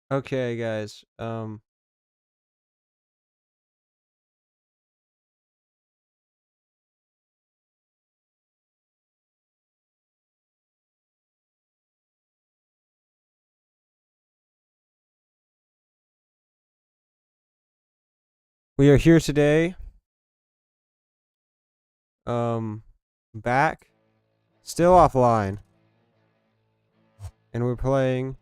Okay, guys. We are here today. Back, still offline, and we're playing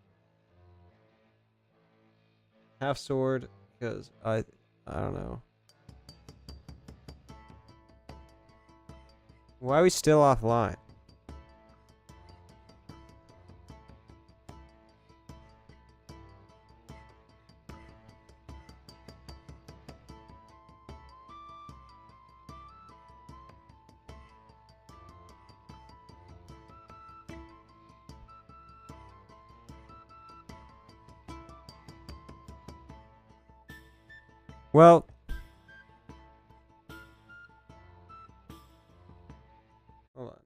Half Sword because I don't know why are we still offline. Well, hold on.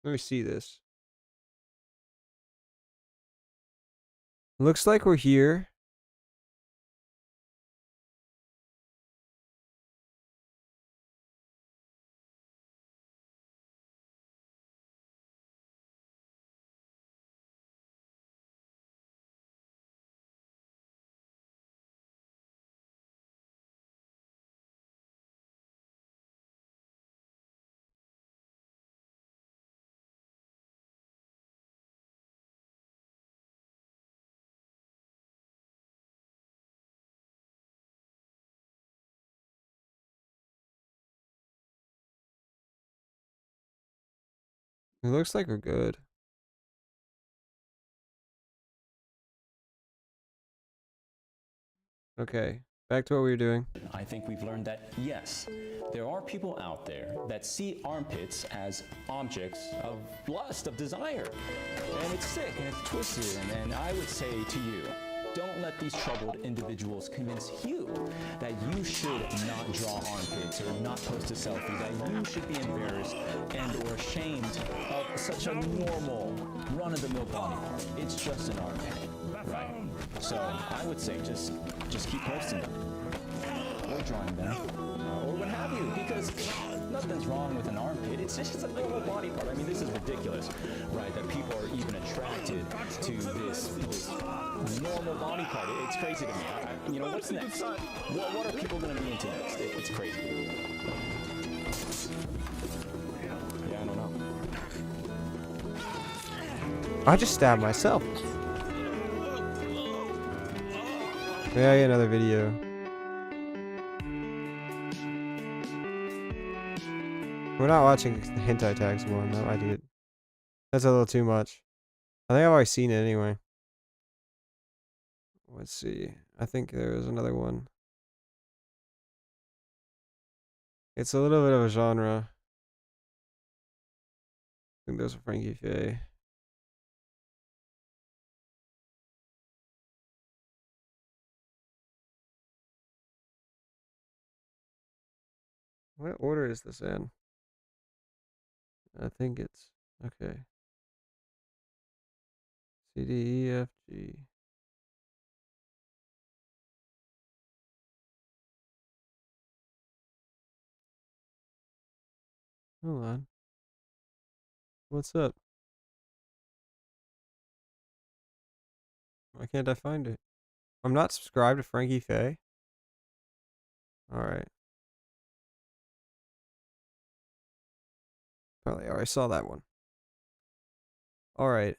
Let me see this. Looks like we're here. It looks like we're good. Okay, back to what we were doing. I think we've learned that, yes, there are people out there that see armpits as objects of lust, of desire. And it's sick and it's twisted. And I would say to you, don't let these troubled individuals convince you that you should not draw armpits or not post a selfie, that you should be embarrassed and or ashamed of such a normal, run-of-the-mill body part. It's just an armpit, right? So I would say just keep posting them or drawing them or what have you, because nothing's wrong with an armpit. It's just a normal body part. I mean, this is ridiculous, right? That people are even attracted to this normal body part. It's crazy to me. You know, what's next? What are people going to be into next? It's crazy. Yeah, I don't know. I just stabbed myself. Yeah, I get another video. We're not watching the hentai tags one. That might do it. That's a little too much. I think I've already seen it anyway. Let's see. I think there is another one. It's a little bit of a genre. I think there's a Frankie Faye. What order is this in? I think it's okay. C D E F G. Hold on. What's up? Why can't I find it? I'm not subscribed to Frankie Faye. All right. Probably already saw that one. All right.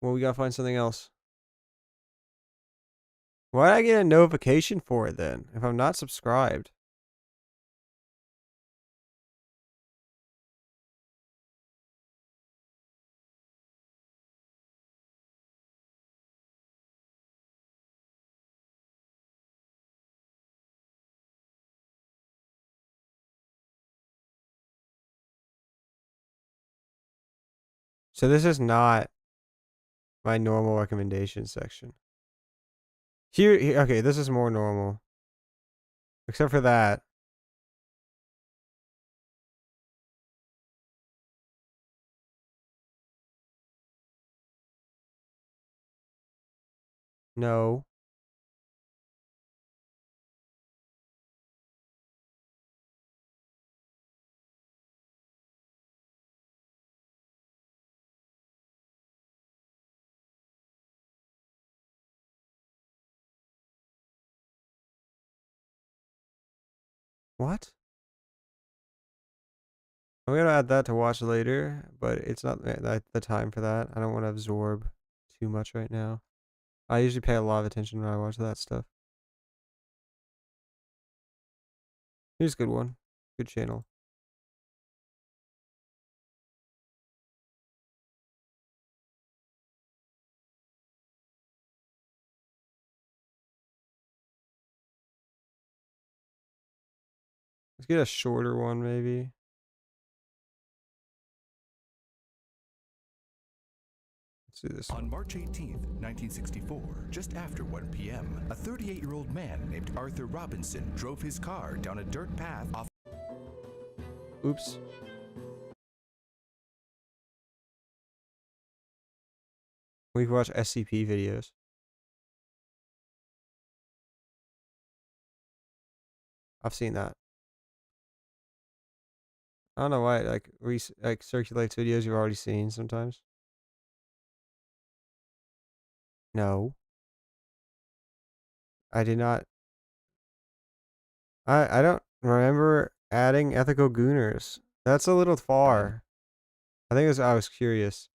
Well, we gotta find something else. Why did I get a notification for it then? If I'm not subscribed. So this is not my normal recommendation section. Okay, this is more normal. Except for that. No. What? I'm gonna add that to watch later, but it's not the time for that. I don't want to absorb too much right now. I usually pay a lot of attention when I watch that stuff. Here's a good one. Good channel. Let's get a shorter one, maybe. Let's do this one. On March 18th, 1964, just after 1 p.m., a 38-year-old man named Arthur Robinson drove his car down a dirt path off. Oops. We can watch SCP videos. I've seen that. I don't know why it like circulates videos you've already seen sometimes. No. I did not. I don't remember adding ethical gooners. That's a little far. I think I was curious.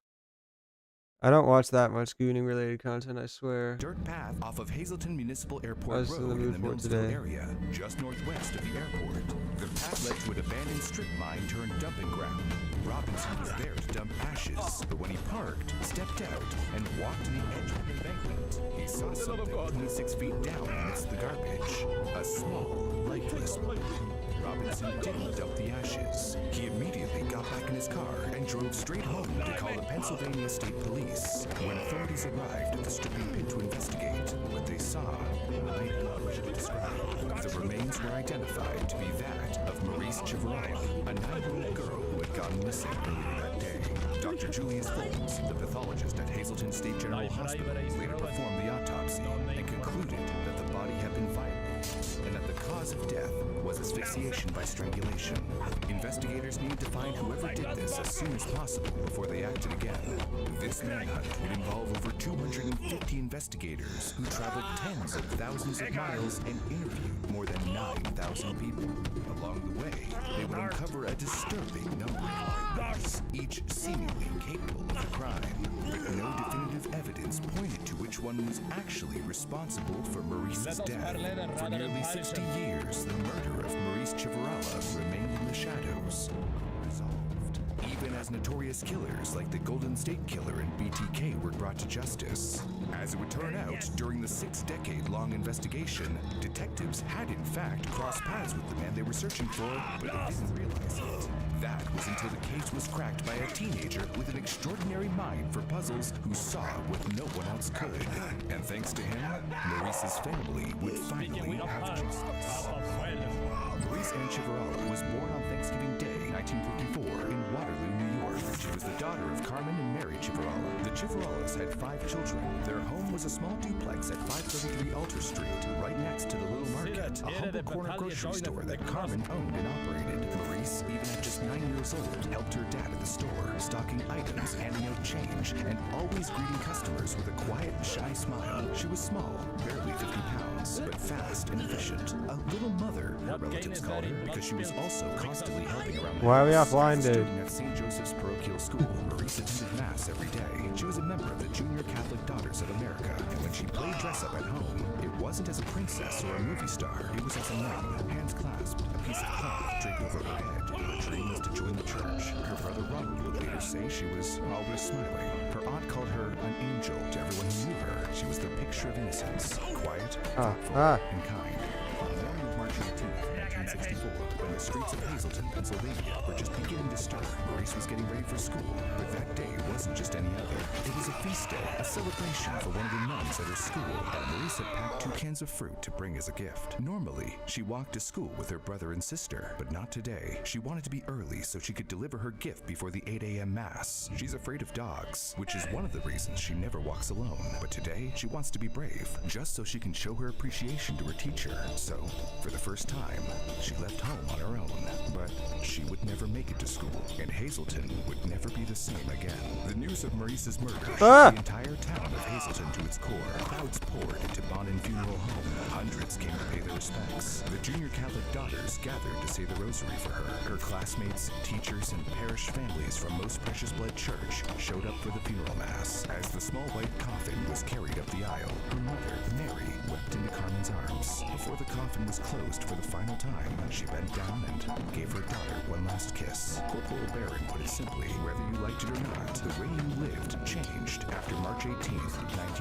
I don't watch that much gooning related content, I swear. Dirt path off of Hazleton Municipal I Airport was in the Road in mood the for it Millsville today. area, just northwest of the airport. The path led to an abandoned strip mine turned dumping ground. Robinson was there to dump ashes, but when he parked, stepped out, and walked to the edge of the embankment, he saw something 26 feet down amidst the garbage. A small, lifeless body. Robinson didn't dump the ashes. He immediately got back in his car and drove straight home to call the Pennsylvania State Police. When authorities arrived at the stripping pit to investigate, what they saw might not wish to describe. The remains were identified to be that of Maurice Chivarala, a 9-year-old girl who had gone missing earlier that day. Dr. Julius Foltz, the pathologist at Hazleton State General Hospital, later performed the autopsy and concluded that the body had been violated and that the cause of death was asphyxiation by strangulation. Investigators needed to find whoever did this as soon as possible before they acted again. This manhunt would involve over 250 investigators who traveled tens of thousands of miles and interviewed more than 9,000 people. Along the way, they would uncover a disturbing number of witnesses, each seemingly capable of the crime, but no definitive evidence pointed to which one was actually responsible for Maurice's death. For nearly 60 years, the murder of Maurice Chivarala remained in the shadows, unresolved. Even as notorious killers like the Golden State Killer and BTK were brought to justice. As it would turn out, during the 6-decade-long investigation, detectives had in fact crossed paths with the man they were searching for, but they didn't realize it. That was until the case was cracked by a teenager with an extraordinary mind for puzzles who saw what no one else could. And thanks to him, Maurice's family would finally have justice. Maurice Ann Chivarala was born on Thanksgiving Day, 1954, in Waterloo, New York. She was the daughter of Carmen and Mary Chivarala. The Chivaralas had 5 children. Their home was a small duplex at 533 Alter Street, right next to the Little Market, a humble corner grocery store that Carmen owned and operated. Maurice, even at just 9 years old, helped her dad at the store, stocking items, handing out change, and always greeting customers with a quiet, shy smile. She was small, barely 50 pounds, but fast and efficient. A little mother, her relatives called her, because she was also constantly helping around the Why are we house. offline, dude? Studying at St. Joseph's Parochial School, Maurice attended Mass every day. She was a member of the Junior Catholic Daughters of America, and when she played dress-up at home, it wasn't as a princess or a movie star. It was as a nun, hands clasped, a piece of cloth draped over her head. Her dream was to join the church. Her brother Ronald would later say she was always smiling. Her aunt called her an angel to everyone who knew her. She was the picture of innocence, quiet, thoughtful, and kind. On the morning of March 18th, 1964, when the streets of Hazleton, Pennsylvania were just beginning to stir, Maurice was getting ready for school. But that day wasn't just any other. It was a feast day a celebration for one of the nuns at her school, and Maurice had packed 2 cans of fruit to bring as a gift. Normally, she walked to school with her brother and sister, but not today. She wanted to be early so she could deliver her gift before the 8 a.m. mass. She's afraid of dogs, which is one of the reasons she never walks alone. But today, she wants to be brave, just so she can show her appreciation to her teacher. So, for the first time, she left home on her own. But she would never make it to school, and Hazleton would never be the same again. The news of Maurice's murder shook the entire town of Hazleton to its core. Crowds poured into Bonin Funeral Home. Hundreds came to pay their respects. The junior Catholic daughters gathered to say the rosary for her. Her classmates, teachers, and parish families from Most Precious Blood Church showed up for the funeral mass. As the small white coffin was carried up the aisle, her mother, Mary, wept into Carmen's arms. Before the coffin was closed for the final time, she bent down and gave her daughter one last kiss. Corporal Barron put it simply, whether you liked it or not, the way you lived changed after March 18th,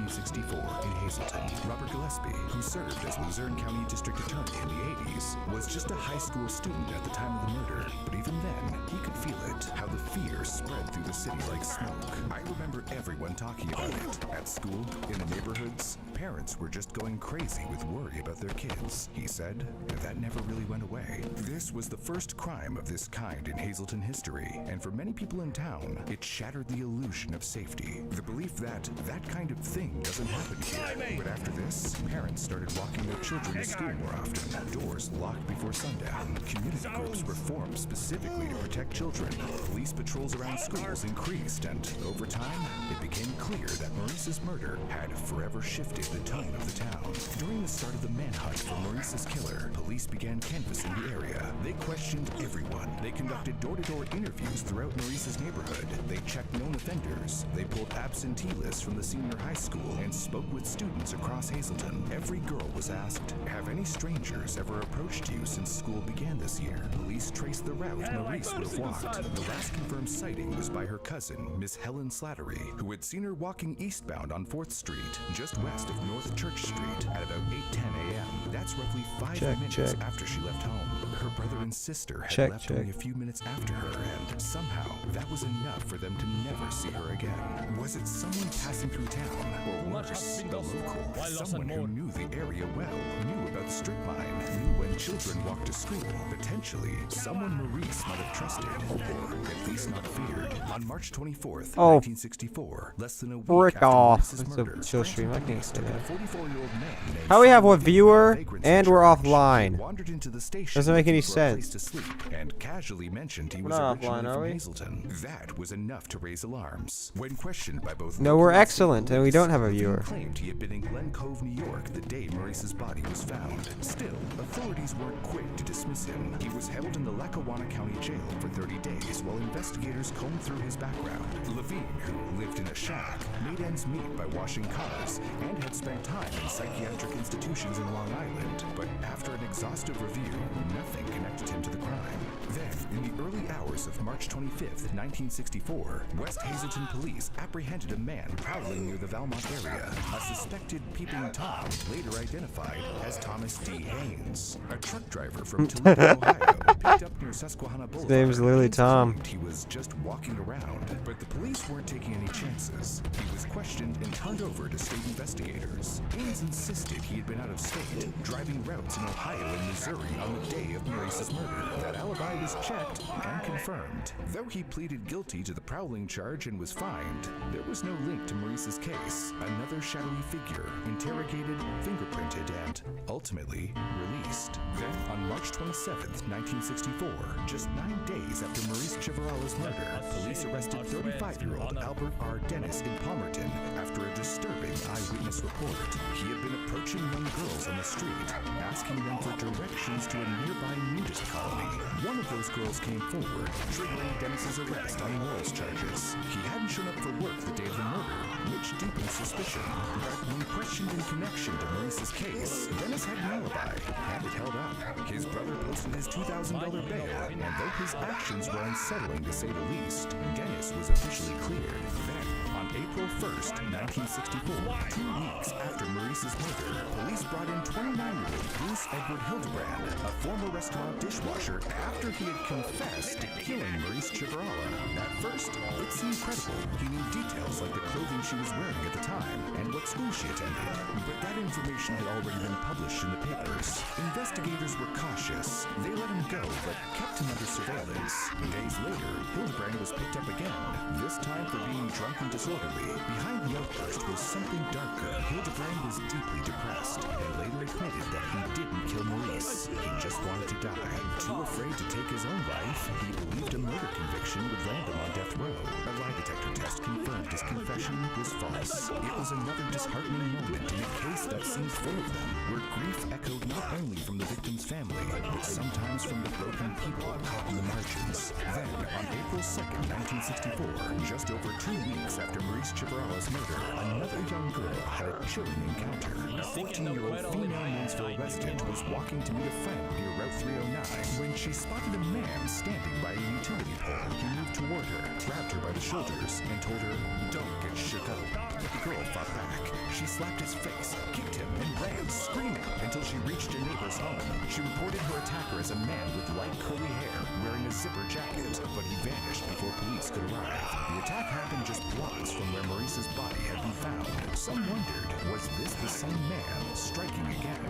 1964 in Hazleton. Robert Gillespie, who served as Luzerne County District Attorney in the 80s, was just a high school student at the time of the murder, but even then, he could feel it, how the fear spread through the city like smoke. I remember everyone talking about it. At school, in the neighborhoods, parents were just going crazy with worry about their kids. He said that never really went away. This was the first crime of this kind in Hazleton history, and for many people in town, it shattered the illusion of safety. The belief that that kind of thing doesn't happen here. But after this, parents started walking their children to school more often. Doors locked before sundown. Community groups were formed specifically to protect children. Police patrols around schools increased, and over time, it became clear that Maurice's murder had forever shifted the tone of the town. During the start of the manhunt for Maurice's killer, police began canvassing the area. They questioned everyone. They conducted door-to-door interviews throughout Maurice's neighborhood. They checked known offenders. They pulled absentee lists from the senior high school and spoke with students across Hazleton. Every girl was asked, have any strangers ever approached you since school began this year? Police traced the route Maurice would have walked. The last confirmed sighting was by her cousin, Miss Helen Slattery, who had seen her walking eastbound on 4th Street, just west of North Church Street, at about 8:10 a.m. That's roughly 5 minutes after she left home. Her brother and sister had left only a few minutes after her, and somehow that was enough for them to never see her again. Was it someone passing through town, or worse, a local, someone who knew the area well, knew about the strip mine, knew when children walked to school? Potentially, someone Maurice might have trusted, or at least not feared. On March 24th, 1964, less than a week after Maurice's murder, chill stream. I can't say that. 44-year-old man named How we have one viewer and we're offline. wandered into the station Doesn't make any looking for a place sense. to sleep and casually mentioned he was not originally offline, are from we? Hazleton. That was enough to raise alarms. When questioned by both No, local we're and state excellent, and we don't have a Levine viewer. claimed he had been in Glen Cove, New York the day Maurice's body was found. Still, authorities weren't quick to dismiss him. He was held in the Lackawanna County Jail for 30 days while investigators combed through his background. Levine, who lived in a shack, made ends meet by washing cars and had spent time in psychiatric institutions in Long Island. But after an exhaustive review, nothing connected him to the crime. Then, in the early hours of March 25th, 1964, West Hazleton police apprehended a man prowling near the Valmont area. A suspected peeping Tom, later identified as Thomas D. Haynes. A truck driver from Toledo, Ohio, picked up near Susquehanna Boulevard. name's literally Haynes Tom. claimed he was just walking around, but the police weren't taking any chances. He was questioned and turned over to state investigators. Haynes insisted he had been out of state, driving routes in Ohio and Missouri on the day of Maurice's murder. That alibi was checked and confirmed. Though he pleaded guilty to the prowling charge and was fined, there was no link to Maurice's case. Another shadowy figure, interrogated, fingerprinted, and ultimately released. Then, on March 27th, 1964, just 9 days after Maurice Chivarala's murder, police arrested 35-year-old Albert R. Dennis in Palmerton after a disturbing eyewitness report. He had been approaching young girls on the street, asking them for directions to a nearby nudist colony. One of those girls came forward, triggering Dennis's arrest on morals charges. He hadn't shown up for work the day of the murder, which deepened suspicion. But when questioned in connection to Maurice's case, Dennis had an alibi, and it held up. His brother posted his $2,000 bail, and though his actions were unsettling to say the least, Dennis was officially cleared. Then, on April 1st, 1964, 2 weeks after Maurice's murder, police brought in 29-year-old Bruce Edward Hildebrand, a former restaurant dishwasher, after he had confessed to killing Maurice Chivarala. At first, it seemed credible. He knew details like the clothing she was wearing at the time and what school she attended. But that information had already been published in the papers. Investigators were cautious. They let him go, but kept him under surveillance. Days later, Hildebrand was picked up again, this time for being drunk and disorderly. Behind the outburst was something darker. Hildebrand was deeply depressed and later admitted that he didn't kill Maurice. He just wanted to die. Too afraid to take his own life, he believed a murder conviction would land him on death row. A lie detector test confirmed his confession was false. It was another disheartening moment in a case that seemed full of them, where grief echoed not only from the victim's family, but sometimes from the broken people caught in the margins. Then, on April 2nd, 1964, just over 2 weeks after Maurice Chivarala's murder, another young girl had a chilling encounter. A 14-year-old female Mansville resident was walking to meet a friend near Route 309 when she spotted a man standing by a utility pole. He moved toward her, grabbed her by the shoulders, and told her, "Don't get shook up." But the girl fought back. She slapped his face, kicked him, and ran, screaming, until she reached a neighbor's home. She reported her attacker as a man with light curly hair, wearing a zipper jacket, but he vanished before police could arrive. The attack happened just blocks from where Maurice's body had been found. Some wondered, was this the same man striking again,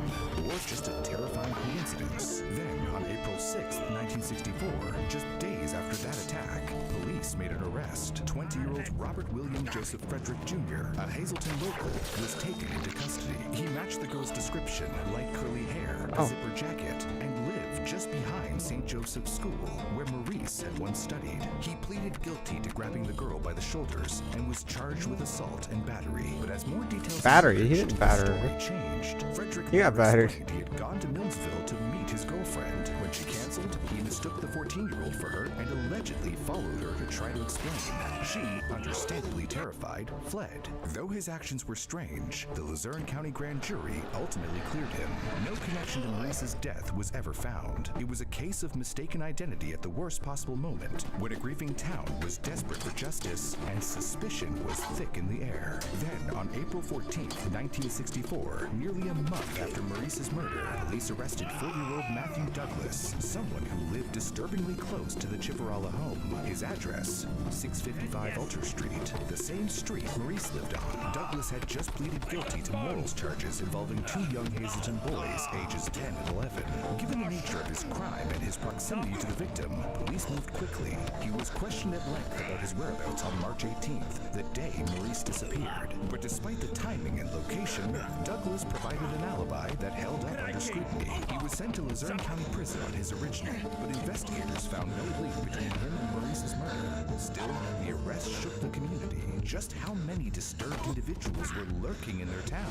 or just a terrifying coincidence? Then, on April 6th, 1964, just days after that attack, police made an arrest. 20-year-old Robert William Joseph Frederick Jr., a Hazleton local, was taken into custody. He matched the girl's description, light curly hair, a zipper jacket, and lived just behind St. Joseph's School, where Maurice had once studied. He pleaded guilty to grabbing the girl by the shoulders and was charged with assault and battery. But as more details Battery? He didn't batter the her. story changed. Frederick He got later battered. explained he had gone to Millsville to meet his girlfriend. When she canceled, he mistook the 14-year-old for her and allegedly followed her to try to explain. She, understandably terrified, fled. Though his actions were strange, the Luzerne County Grand Jury ultimately cleared him. No connection to Maurice's death was ever found. It was a case of mistaken identity at the worst possible moment, when a grieving town was desperate for justice and suspicion was thick in the air. Then, on April 14th, 1964, nearly a month after Maurice's murder, police arrested 4-year-old Matthew Douglas, someone who lived disturbingly close to the Chivarala home. His address, 655 Alter Street, the same street Maurice lived on. Douglas had just pleaded guilty to morals charges involving 2 young Hazleton boys, ages 10 and 11. Given the nature of his crime and his proximity to the victim, police moved quickly. He was questioned at length about his whereabouts on March 18th, the day Maurice disappeared. But despite the timing and location, Douglas provided an alibi that held up under scrutiny. He was sent to Luzerne County Prison on his original, but investigators found no link between him and Maurice's murder. Still, the arrest shook the community. Just how many disturbed individuals were lurking in their town?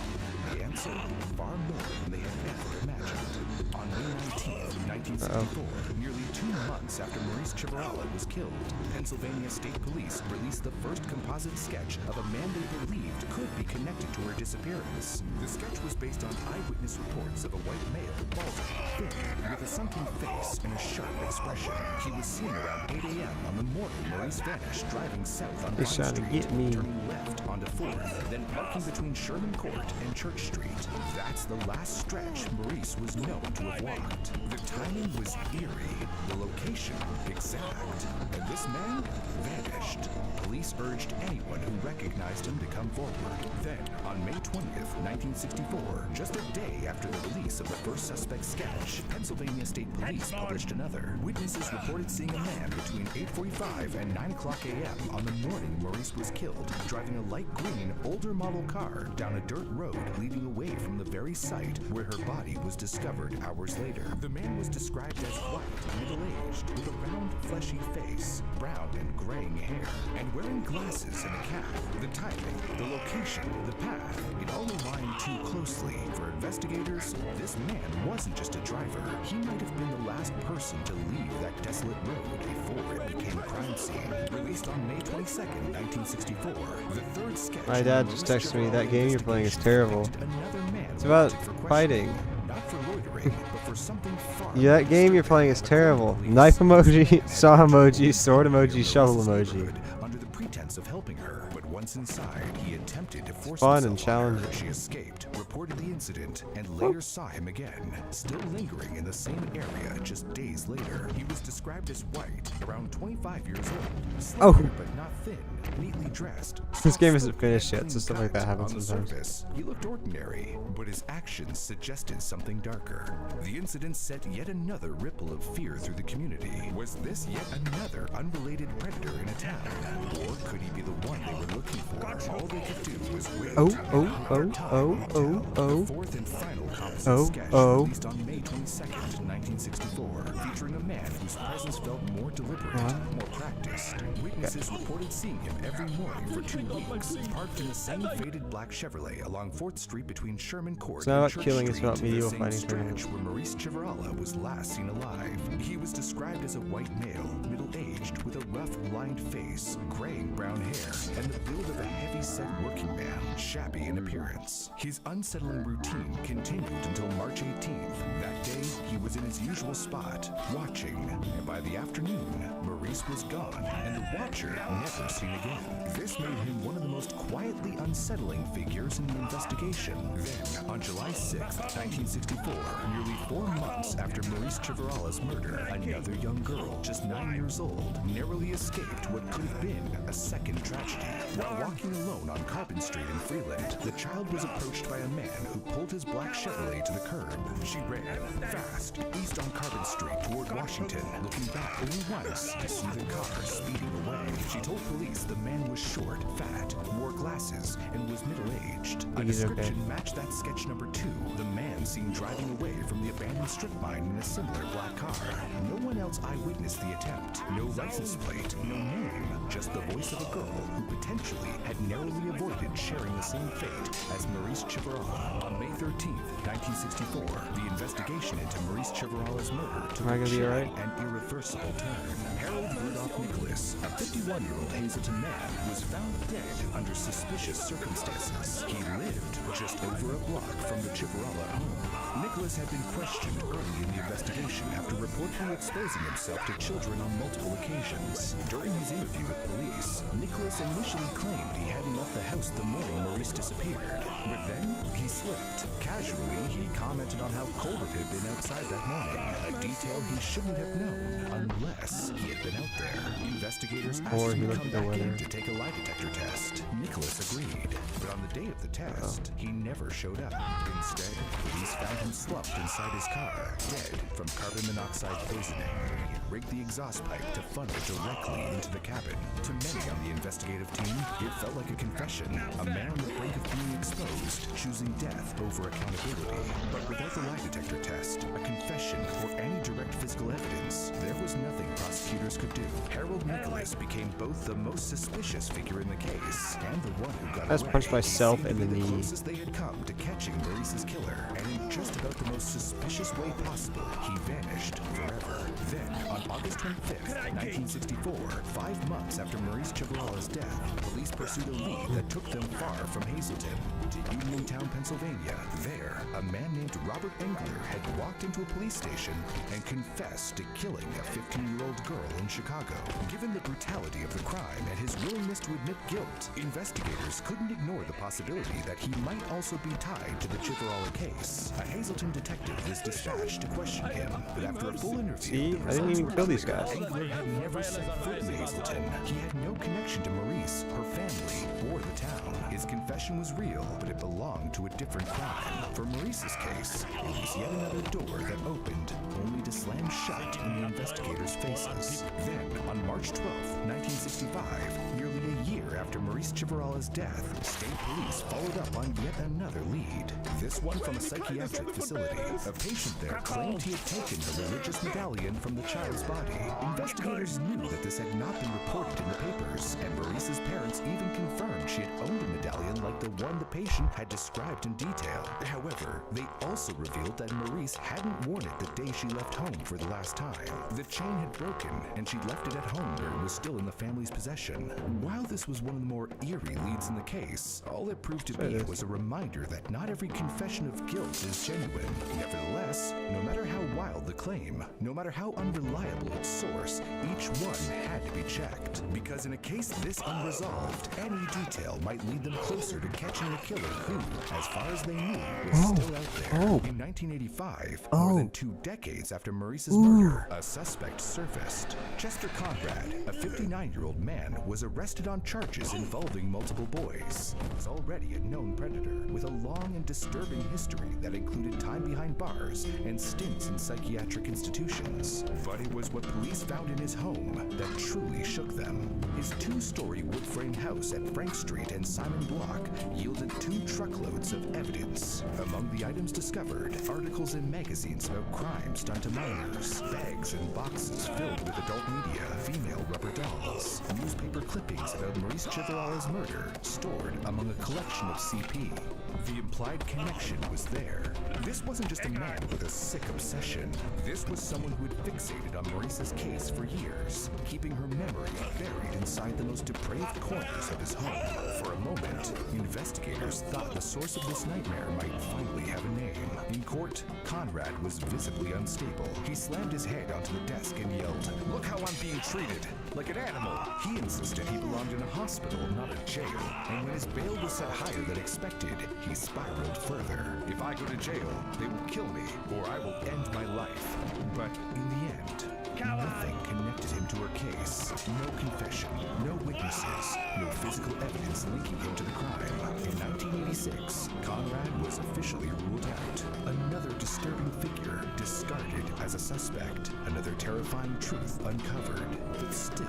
The answer, far more than they had ever imagined. On May 19th, 1964, nearly 2 months after Maurice Chivarala was killed, Pennsylvania State Police released the first composite sketch of a man they believed could be connected to her disappearance. The sketch was based on eyewitness reports of a white male, balding, thin, with a sunken face and a sharp expression. He was seen around 8 a.m. on the morning Maurice vanished, driving south on He's Vine trying to Street, get me. turning left onto 4th, then parking between Sherman Court and Church Street. That's the last stretch Maurice was known to have walked. The timing was eerie, the location exact, and this man vanished. Police urged anyone who recognized him to come forward. Then, on May 20th, 1964, just a day after the release of the first suspect sketch, Pennsylvania State Police published another. Witnesses reported seeing a man between 8:45 and 9 o'clock a.m. on the morning Maurice was killed, driving a light green, older model car down a dirt road leading away from the very site where her body was discovered hours later. The man was described as white, middle-aged, with a round, fleshy face, brown and graying hair, and wearing glasses and a cap. The timing, the location, the path, it all aligned too closely. For investigators, this man wasn't just a driver. He might have been the last person to leave that desolate road before it became a crime scene. Released on May 22nd, 1964, the third sketch. My dad just texted me, that game you're playing is terrible. It's about wanted for fighting. questioning, not for loitering, but for something far Yeah, that more game you're disturbing. playing is terrible. Police Knife emoji, and saw emoji, sword emoji, Maurice's shovel emoji. neighborhood under the pretense hopes of helping her, but once inside, he attempted to force fun and himself on her. challenging. She escaped, reported the incident, and later saw him again, still lingering in the same area just days later. He was described as white, around 25 years old, slender but not thin, neatly dressed. This game isn't soft-spoken, finished yet, and so stuff like that clean-cut. happens On the sometimes. surface, he looked ordinary, but his actions suggested something darker. The incident set yet another ripple of fear through the community. Was this yet another unrelated predator in a town? Or could he be the one they were looking for? All they could do was wait. Oh, until oh, the oh, time oh, would oh, tell. oh. The fourth and final composite Oh, sketch oh. released on May 22nd, 1964, featuring a man whose presence felt more deliberate, more practiced. Witnesses reported seeing him every morning for 2 weeks, parked in the same faded black Chevrolet along 4th Street between Sherman Court It's not and about Church killing, it's Street, about medieval the same fighting stretch tournament. where Maurice Chivarala was last seen alive. He was described as a white male, middle-aged, with a rough, lined face, graying brown hair, and the build of a heavy-set working man, shabby in appearance. His unsettling routine continued until March 18th. That day, he was in his usual spot, watching, and by the afternoon, Maurice was gone, and the watcher never seen again. This made him one of the most quietly unsettling figures in the investigation. Then, on July 6th, 1964, nearly 4 months after Maurice Chivarala's murder, another young girl, just 9 years old, narrowly escaped what could have been a second tragedy. While walking alone on Carbon Street in Freeland, the child was approached by a man who pulled his black Chevrolet to the curb. She ran fast east on Carbon Street toward Washington, looking back only once to see the car speeding away. She told police the man was short, fat, wore glasses, and was middle-aged. A He's okay. description matched that sketch number 2, the man seen driving away from the abandoned strip mine in a similar black car. No one else eyewitnessed the attempt. No license plate, no name, just the voice of a girl who potentially had narrowly avoided sharing the same fate as Maurice Chivarala. On May 13th, 1964, the investigation into Maurice Chivarala's murder took Am I a gonna be chilling alright? and irreversible turn. Harold Rudolph Nicholas, a 51-year-old Hazleton man, was found dead under suspicious circumstances. He lived just over a block from the Chivarala home. Nicholas had been questioned early in the investigation after reportedly exposing himself to children on multiple occasions. During his interview with police, Nicholas initially claimed he hadn't left the house the morning Maurice disappeared. But then, he slipped. Casually, he commented on how cold it had been outside that morning, a detail he shouldn't have known unless he had been out there. Investigators asked Or him he to looked come at the back in weather. to take a lie detector test. Nicholas agreed, but on the day of the test, he never showed up. Instead, police found him slumped inside his car, dead from carbon monoxide poisoning. He had rigged the exhaust pipe to funnel directly into the cabin. To many on the investigative team, it felt like a confession, a man on the brink of being exposed, choosing death over accountability. But without the lie detector test, a confession, or any direct physical evidence, there was nothing prosecutors could do. Harold Nicholas became both the most suspicious figure in the case and the one who got I just away. punched myself He seemed in to the be knee. closest they had come to catching Maurice's killer, and in just about the most suspicious way possible, he vanished forever. Then, on August 25th, 1964, 5 months after Maurice Chivarala's death, police pursued a lead that took them far from Hazleton to Uniontown, Pennsylvania. There, a man named Robert Engler had walked into a police station and confessed to killing a 15-year-old girl in Chicago. Given the brutality of the crime and his willingness to admit guilt, investigators couldn't ignore the possibility that he might also be tied to the Chivarala case. A Hazleton detective was dispatched to question him, but after a full interview, See? the I didn't even results kill were these clear. guys. Engler had never set foot in Hazleton. He had no connection to Maurice, her family, or the town. His confession was real, but it belonged to a different crime. For Maurice's case, it was yet another door that opened, only to slam shut in the investigators' faces. Then, on March 12, 1965, nearly a year after Maurice Chivarala's death, state police followed up on yet another lead. This one from a psychiatric facility. A patient there claimed he had taken a religious medallion from the child's body. Investigators knew that this had not been reported in the papers, and Maurice's parents even confirmed she had owned a medallion like the one the patient had described in detail. However, they also revealed that Maurice hadn't worn it the day she left home for the last time. The chain had broken, and she'd left it at home where it was still in the family's possession. While this was one of the more eerie leads in the case, all it proved to Sure be it is. was a reminder that not every confession of guilt is genuine. Nevertheless, no matter how wild the claim, no matter how unreliable its source, each one had to be checked. Because in a case this unresolved, any detail might lead them closer to catching the killer who, as far as they knew, was still out there. In 1985, more than 2 decades after Maurice's murder, a suspect surfaced. Chester Conrad, a 59-year-old man, was arrested on charges involving multiple boys. He was already a known predator with a long and disturbing history that included time behind bars and stints in psychiatric institutions. But it was what police found in his home that truly shook them. His 2-story wood-frame house at Frank Street and Simon Block yielded 2 truckloads of evidence. Among the items discovered, articles in magazines about crimes done to minors, bags and boxes filled with adult media, female rubber dolls, newspaper clippings about Maurice Chivarala's murder stored among a collection of CP. The implied connection was there. This wasn't just a man with a sick obsession. This was someone who had fixated on Maurice's case for years, keeping her memory buried inside the most depraved corners of his home. For a moment, investigators thought the source of this nightmare might finally have a name. In court, Conrad was visibly unstable. He slammed his head onto the desk and yelled, "Look how I'm being treated, like an animal." He insisted he belonged in a hospital, not a jail, and when his bail was set higher than expected, he spiraled further. "If I go to jail, they will kill me, or I will end my life." But in the end, nothing connected him to her case. No confession, no witnesses, no physical evidence linking him to the crime. In 1986, Conrad was officially ruled out. Another disturbing figure discarded as a suspect. Another terrifying truth uncovered. But still,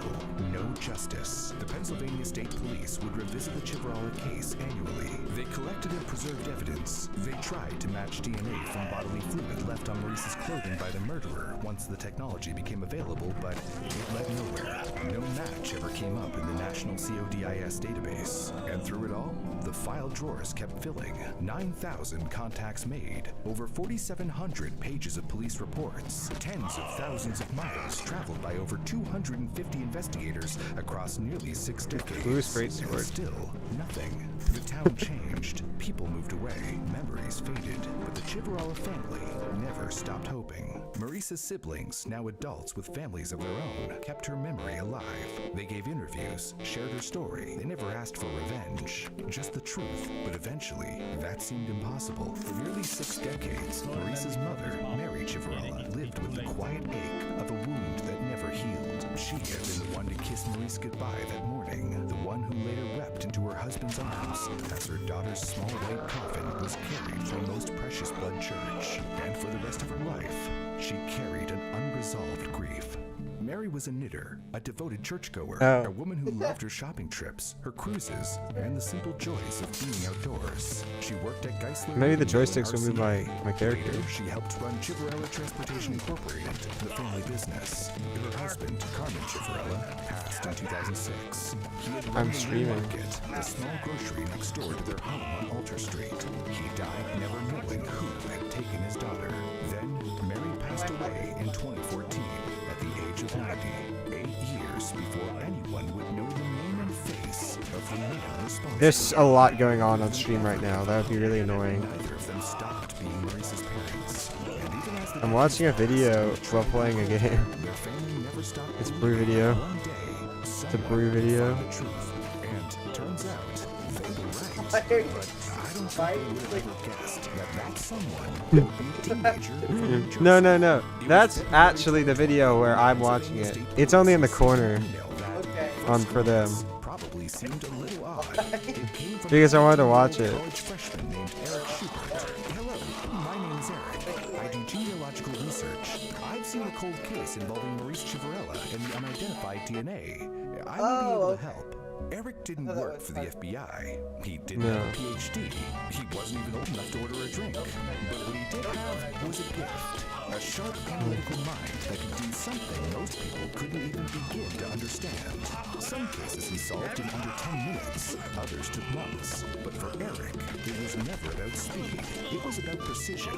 no justice. The Pennsylvania State Police would revisit the Chivarala case annually. They collected and preserved evidence. They tried to match DNA from bodily fluid left on Maurice's clothing by the murderer once the technology became available, but it led nowhere. No match ever came up in the National CODIS database. And through it all, the file drawers kept filling. 9,000 contacts made, over 4,700 pages of police reports, tens of thousands of miles traveled by over 250 investigators across nearly 6 decades. Blue straight And sword. still, nothing. The town changed, people moved away, memories faded, but the Chivarala family never stopped hoping. Maurice's siblings, now adults with families of their own, kept her memory alive. They gave interviews, shared her story. They never asked for revenge, just the truth. But eventually, that seemed impossible. For nearly 6 decades, Maurice's mother, Mary Chivarala, lived with the quiet ache of a wound that never healed. She had been the one to kiss Maurice goodbye that morning, the one who later wept into her husband's arms as her daughter's small white coffin was carried from Most Precious Blood Church. And for the rest of her life, she carried an unresolved grief. Mary was a knitter, a devoted churchgoer, Oh. a woman who loved her shopping trips, her cruises, and the simple joys of being outdoors. She worked at Geisler. Maybe the Radio and joysticks will move RCA. my character. Later, she helped run Chivarala Transportation Incorporated, the family business. Her husband, Carmen Chivarala, passed in 2006. He had run I'm the streaming. Market, a small grocery next door to their home on Alter Street. He died never knowing who had taken his daughter. Then, Mary passed away in 2014 at the age of 90, 8 years before anyone would know the name and face of the man responsible. There's a lot going on stream right now. That would be really annoying. Neither of them stopped being Maurice's parents. And even as the I'm watching a video while playing a game. their family never stopped It's believing Brew video. that one day, It's a someone Brew would video. find the truth. And turns out they were right. But I don't think they would have ever guessed that someone would be a teenager from New No, Jersey. no, no. It was That's February actually the video where I'm watching it. It's only in the corner for them. Probably seemed a little odd. It came from Because I wanted to a watch it. college freshman named Eric Schubert. Hello, my name is Eric. I do genealogical research. I've seen a cold case involving Maurice Chivarala and the unidentified DNA. I may be able to help. Eric didn't work for the FBI. He didn't No. have a PhD. He wasn't even old enough to order a drink. But what he did have was a gift. A sharp analytical mind that could do something most people couldn't even begin to understand. Some cases he solved in under 10 minutes. Others took months. But for Eric, it was never about speed. It was about precision.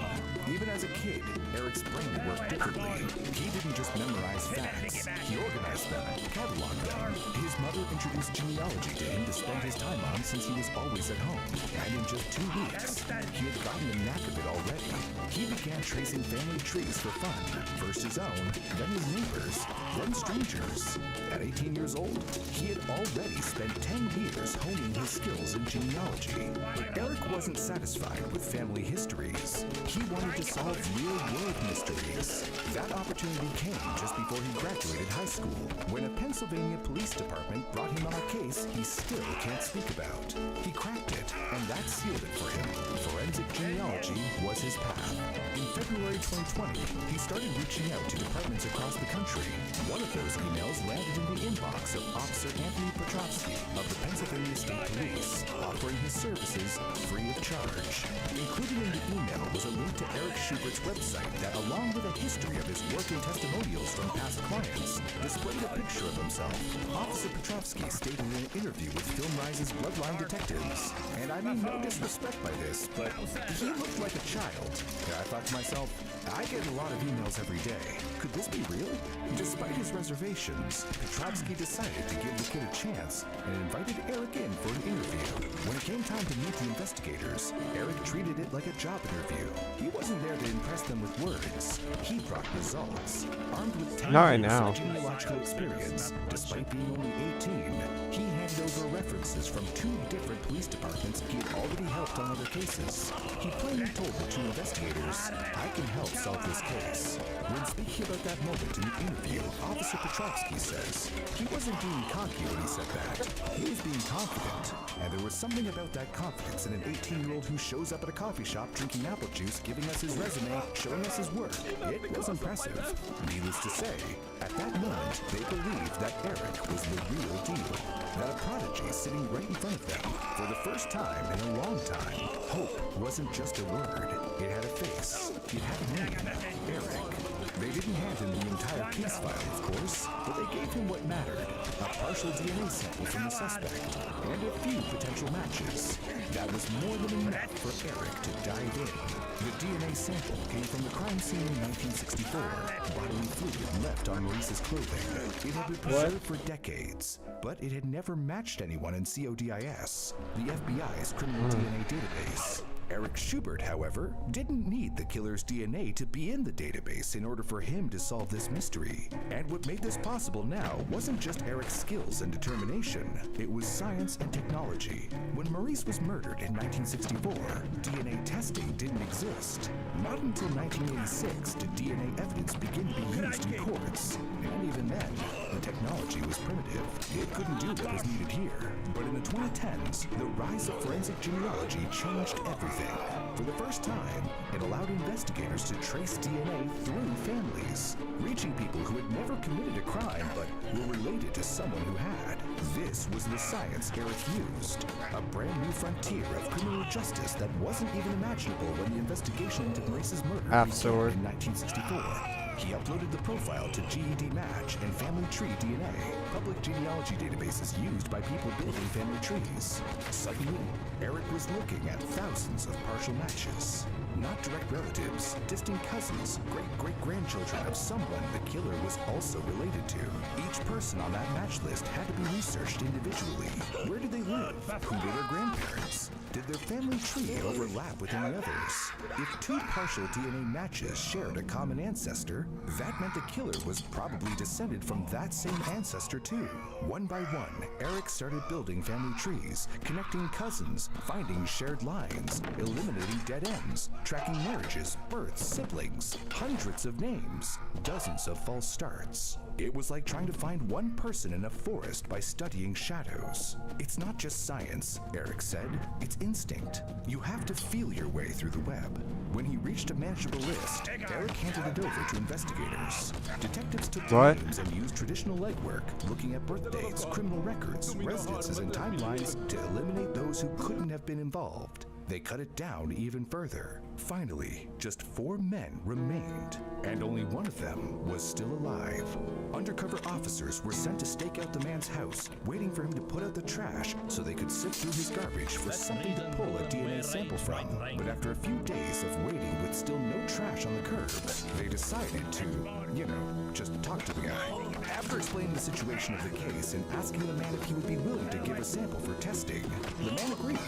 Even as a kid, Eric's brain worked differently. He didn't just memorize facts. He organized them, cataloged them. His mother introduced genealogy genealogy to him to spend his time on since he was always at home. And in just 2 weeks, he had gotten the knack of it already. He began tracing family trees for fun. First his own, then his neighbors, then strangers. At 18 years old, he had already spent 10 years honing his skills in genealogy. But Eric wasn't satisfied with family histories. He wanted to solve real-world mysteries. That opportunity came just before he graduated high school, when a Pennsylvania police department brought him on a case he still can't speak about. He cracked it, and that sealed it for him. Forensic genealogy was his path. In February 2020, he started reaching out to departments across the country. One of those emails landed in the inbox of Officer Anthony Petrovsky of the Pennsylvania State Police, offering his services free of charge. Included in the email was a link to Eric Schubert's website that, along with a history of his work and testimonials from past clients, displayed a picture of himself. Officer Petrovsky stated in an interview with FilmRise's Bloodline Detectives, and I mean no disrespect by this, but he looked like a child. I thought to myself, I get a lot of emails every day. Could this be real? Despite his reservations, Petrovsky decided to give the kid a chance and invited Eric in for an interview. When it came time to meet the investigators, Eric treated it like a job interview. He wasn't there to impress them with words. He brought results. Armed with 10 Not right years now. of genealogical experience, despite being only 18, he handed over references from 2 different police departments he had already helped on other cases. He plainly told the 2 investigators, I can help solve this case. When speaking about that moment in the interview, Officer Petrovsky says he wasn't being cocky when he said that. He was being confident, and there was something about that confidence in an 18-year-old who shows up at a coffee shop drinking apple juice, giving us his resume, showing us his work. It was impressive. Needless to say, at that moment, they believed that Eric was the real deal. That a prodigy sitting right in front of them. For the first time in a long time, hope wasn't just a word. It had a face. It had a name. Eric. They didn't hand him the entire case file, of course, but they gave him what mattered. A partial DNA sample from the suspect, and a few potential matches. That was more than enough for Eric to dive in. The DNA sample came from the crime scene in 1964. Bodily fluid left on Maurice's clothing. It had been preserved for decades, but it had never matched anyone in CODIS, the FBI's criminal DNA database. Eric Schubert, however, didn't need the killer's DNA to be in the database in order for him to solve this mystery. And what made this possible now wasn't just Eric's skills and determination, it was science and technology. When Maurice was murdered in 1964, DNA testing didn't exist. Not until 1986 did DNA evidence begin to be used in courts. And even then, the technology was primitive. It couldn't do what was needed here. But in the 2010s, the rise of forensic genealogy changed everything. For the first time, it allowed investigators to trace DNA through families, reaching people who had never committed a crime but were related to someone who had. This was the science Eric used, a brand new frontier of criminal justice that wasn't even imaginable when the investigation into Maurice's murder began Sword. in 1964. He uploaded the profile to GED Match and Family Tree DNA, public genealogy databases used by people building family trees. Suddenly, Eric was looking at thousands of partial matches. Not direct relatives, distant cousins, great-great-grandchildren of someone the killer was also related to. Each person on that match list had to be researched individually. Where did they live? Who were their grandparents? Did their family tree overlap with any others? If 2 partial DNA matches shared a common ancestor, that meant the killer was probably descended from that same ancestor too. One by one, Eric started building family trees, connecting cousins, finding shared lines, eliminating dead ends, tracking marriages, births, siblings, hundreds of names, dozens of false starts. It was like trying to find one person in a forest by studying shadows. It's not just science, Eric said. It's instinct. You have to feel your way through the web. When he reached a manageable list, Eric handed it over to investigators. Detectives took the names and used traditional legwork, looking at birth dates, criminal records, residences, and timelines to eliminate those who couldn't have been involved. They cut it down even further. Finally, just 4 men remained, and only one of them was still alive. Undercover officers were sent to stake out the man's house, waiting for him to put out the trash so they could sift through his garbage for something to pull a DNA sample from. But after a few days of waiting with still no trash on the curb, they decided to, just talk to the guy. After explaining the situation of the case and asking the man if he would be willing to give a sample for testing, the man agreed.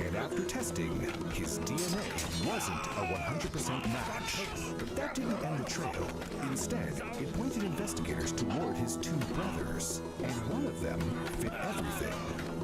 And after testing, his DNA wasn't a 100% match. But that didn't end the trail. Instead, it pointed investigators toward his 2 brothers, and one of them fit everything.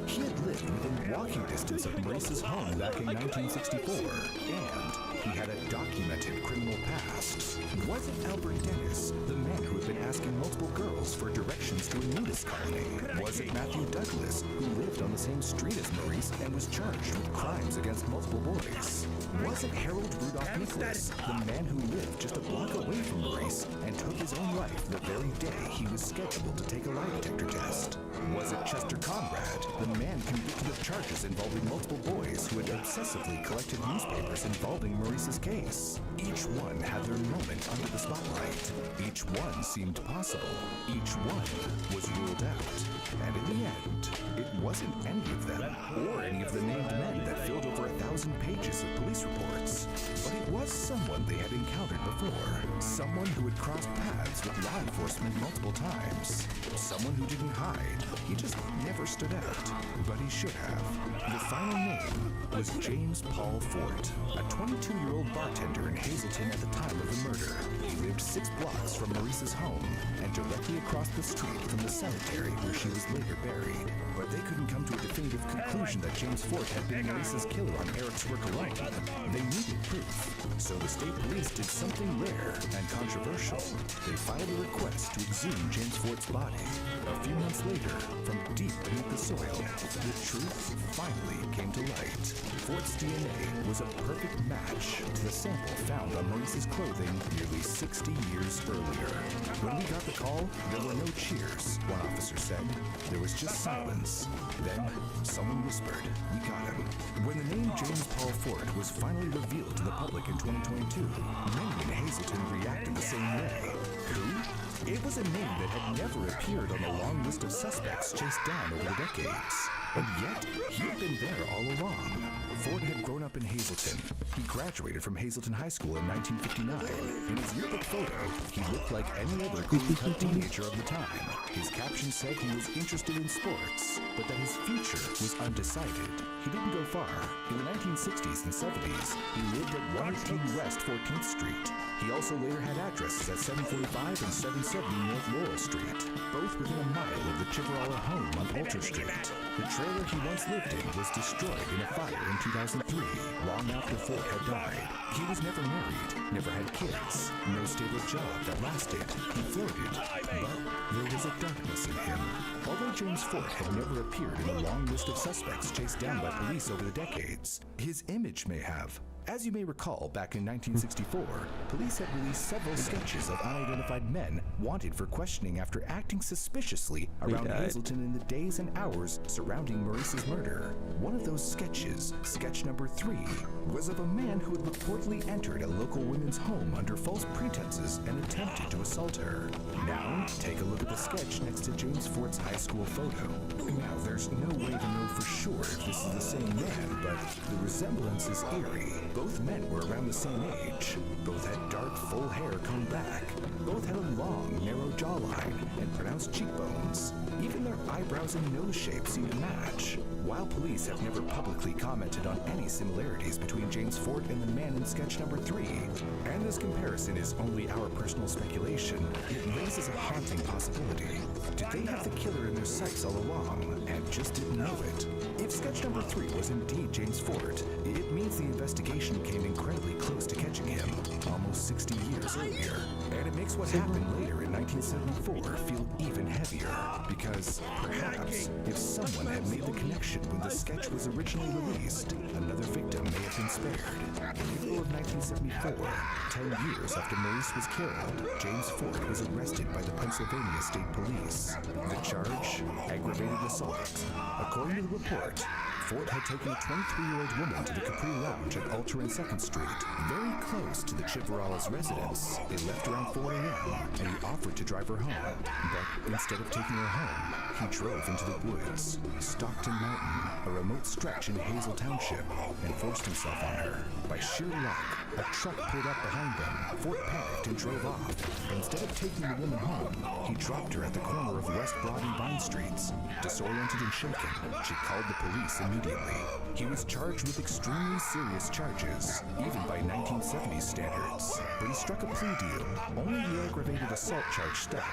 He had lived within walking distance of Maurice's home back in 1964, and he had a documented criminal past. Was it Albert Dennis, the man who had been asking multiple girls for directions to a nudist colony? Was it Matthew Douglas, who lived on the same street as Maurice and was charged with crimes against multiple boys? Was it Harold Rudolph Nicholas, the man who lived just a block away from Maurice and took his own life the very day he was scheduled to take a lie detector test? Was it Chester Conrad, the man convicted of charges involving multiple boys who had obsessively collected newspapers involving Maurice's case? Each one had their moment under the spotlight. Each one seemed possible. Each one was ruled out. And in the end, it wasn't any of them or any of the named men that filled over 1,000 pages of police reports. But it was someone they had encountered before. Someone who had crossed paths with law enforcement multiple times. Someone who didn't hide. He just never stood out. But he should have. The final name was James Paul Fort, a 22-year-old bartender in Hazleton at the time of the murder. He lived 6 blocks from Maurice's home and directly across the street from the cemetery where she was later buried. But they couldn't come to a definitive conclusion that James Fort had been Maurice's killer on Eric's work alone. They needed proof. So the state police did something rare and controversial. They filed a request to exhume James Fort's body. A few months later, from deep beneath the soil, the truth finally came to light. Fort's DNA was a perfect match to the sample found on Maurice's clothing nearly 60 years earlier. When we got the call, there were no cheers, one officer said. There was just silence. Then, someone whispered, "We got him." When the name James Paul Fort was finally revealed to the public in 2022, many in Hazleton reacted the same way. Who? It was a name that had never appeared on the long list of suspects chased down over the decades. And yet, he had been there all along. Fort had grown up in Hazleton. He graduated from Hazleton High School in 1959. In his yearbook photo, he looked like any other clean-cut teenager of the time. His caption said he was interested in sports, but that his future was undecided. He didn't go far. In the 1960s and 70s, he lived at 118 West 14th Street. He also later had addresses at 745 and 770 North Laurel Street, both within a mile of the Chipperalla home on Poulter Street. The trailer he once lived in was destroyed in a fire in 2003, long after Fort had died. He was never married, never had kids, no stable job that lasted. He flirted, but there was a darkness in him. Although James Fort had never appeared in the long list of suspects chased down by police over the decades, his image may have. As you may recall, back in 1964, police had released several sketches of unidentified men wanted for questioning after acting suspiciously around Hazleton in the days and hours surrounding Maurice's murder. One of those sketches, sketch number 3, was of a man who had reportedly entered a local women's home under false pretenses and attempted to assault her. Now, take a look at the sketch next to James Fort's high school photo. Now, there's no way to know for sure if this is the same man, but the resemblance is eerie. Both men were around the same age. Both had dark, full hair combed back. Both had a long, narrow jawline and pronounced cheekbones. Even their eyebrows and nose shape seemed to match. While police have never publicly commented on any similarities between James Fort and the man in sketch number 3, and this comparison is only our personal speculation, it raises a haunting possibility. Did they have the killer in their sights all along and just didn't know it? If sketch number 3 was indeed James Fort, it means the investigation came incredibly close to catching him, almost 60 years earlier. And it makes what happened later in 1974 feel even heavier, because perhaps if someone had made the connection when the sketch was originally released, another victim may have been spared. In April of 1974, 10 years after Maurice was killed, James Fort was arrested by the Pennsylvania State Police. The charge? Aggravated assault. According to the report, Fort had taken a 23-year-old woman to the Capri Lounge at Alter and 2nd Street, very close to the Chivarala's residence. They left around 4 a.m., and he offered to drive her home. But instead of taking her home, he drove into the woods, Stockton Mountain, a remote stretch in Hazel Township, and forced himself on her. By sheer luck, a truck pulled up behind them. Fort panicked and drove off. Instead of taking the woman home, he dropped her at the corner of West Broad and Vine Streets. Disoriented and shaken, she called the police immediately. He was charged with extremely serious charges, even by 1970s standards. But he struck a plea deal. Only the aggravated assault charge stuck,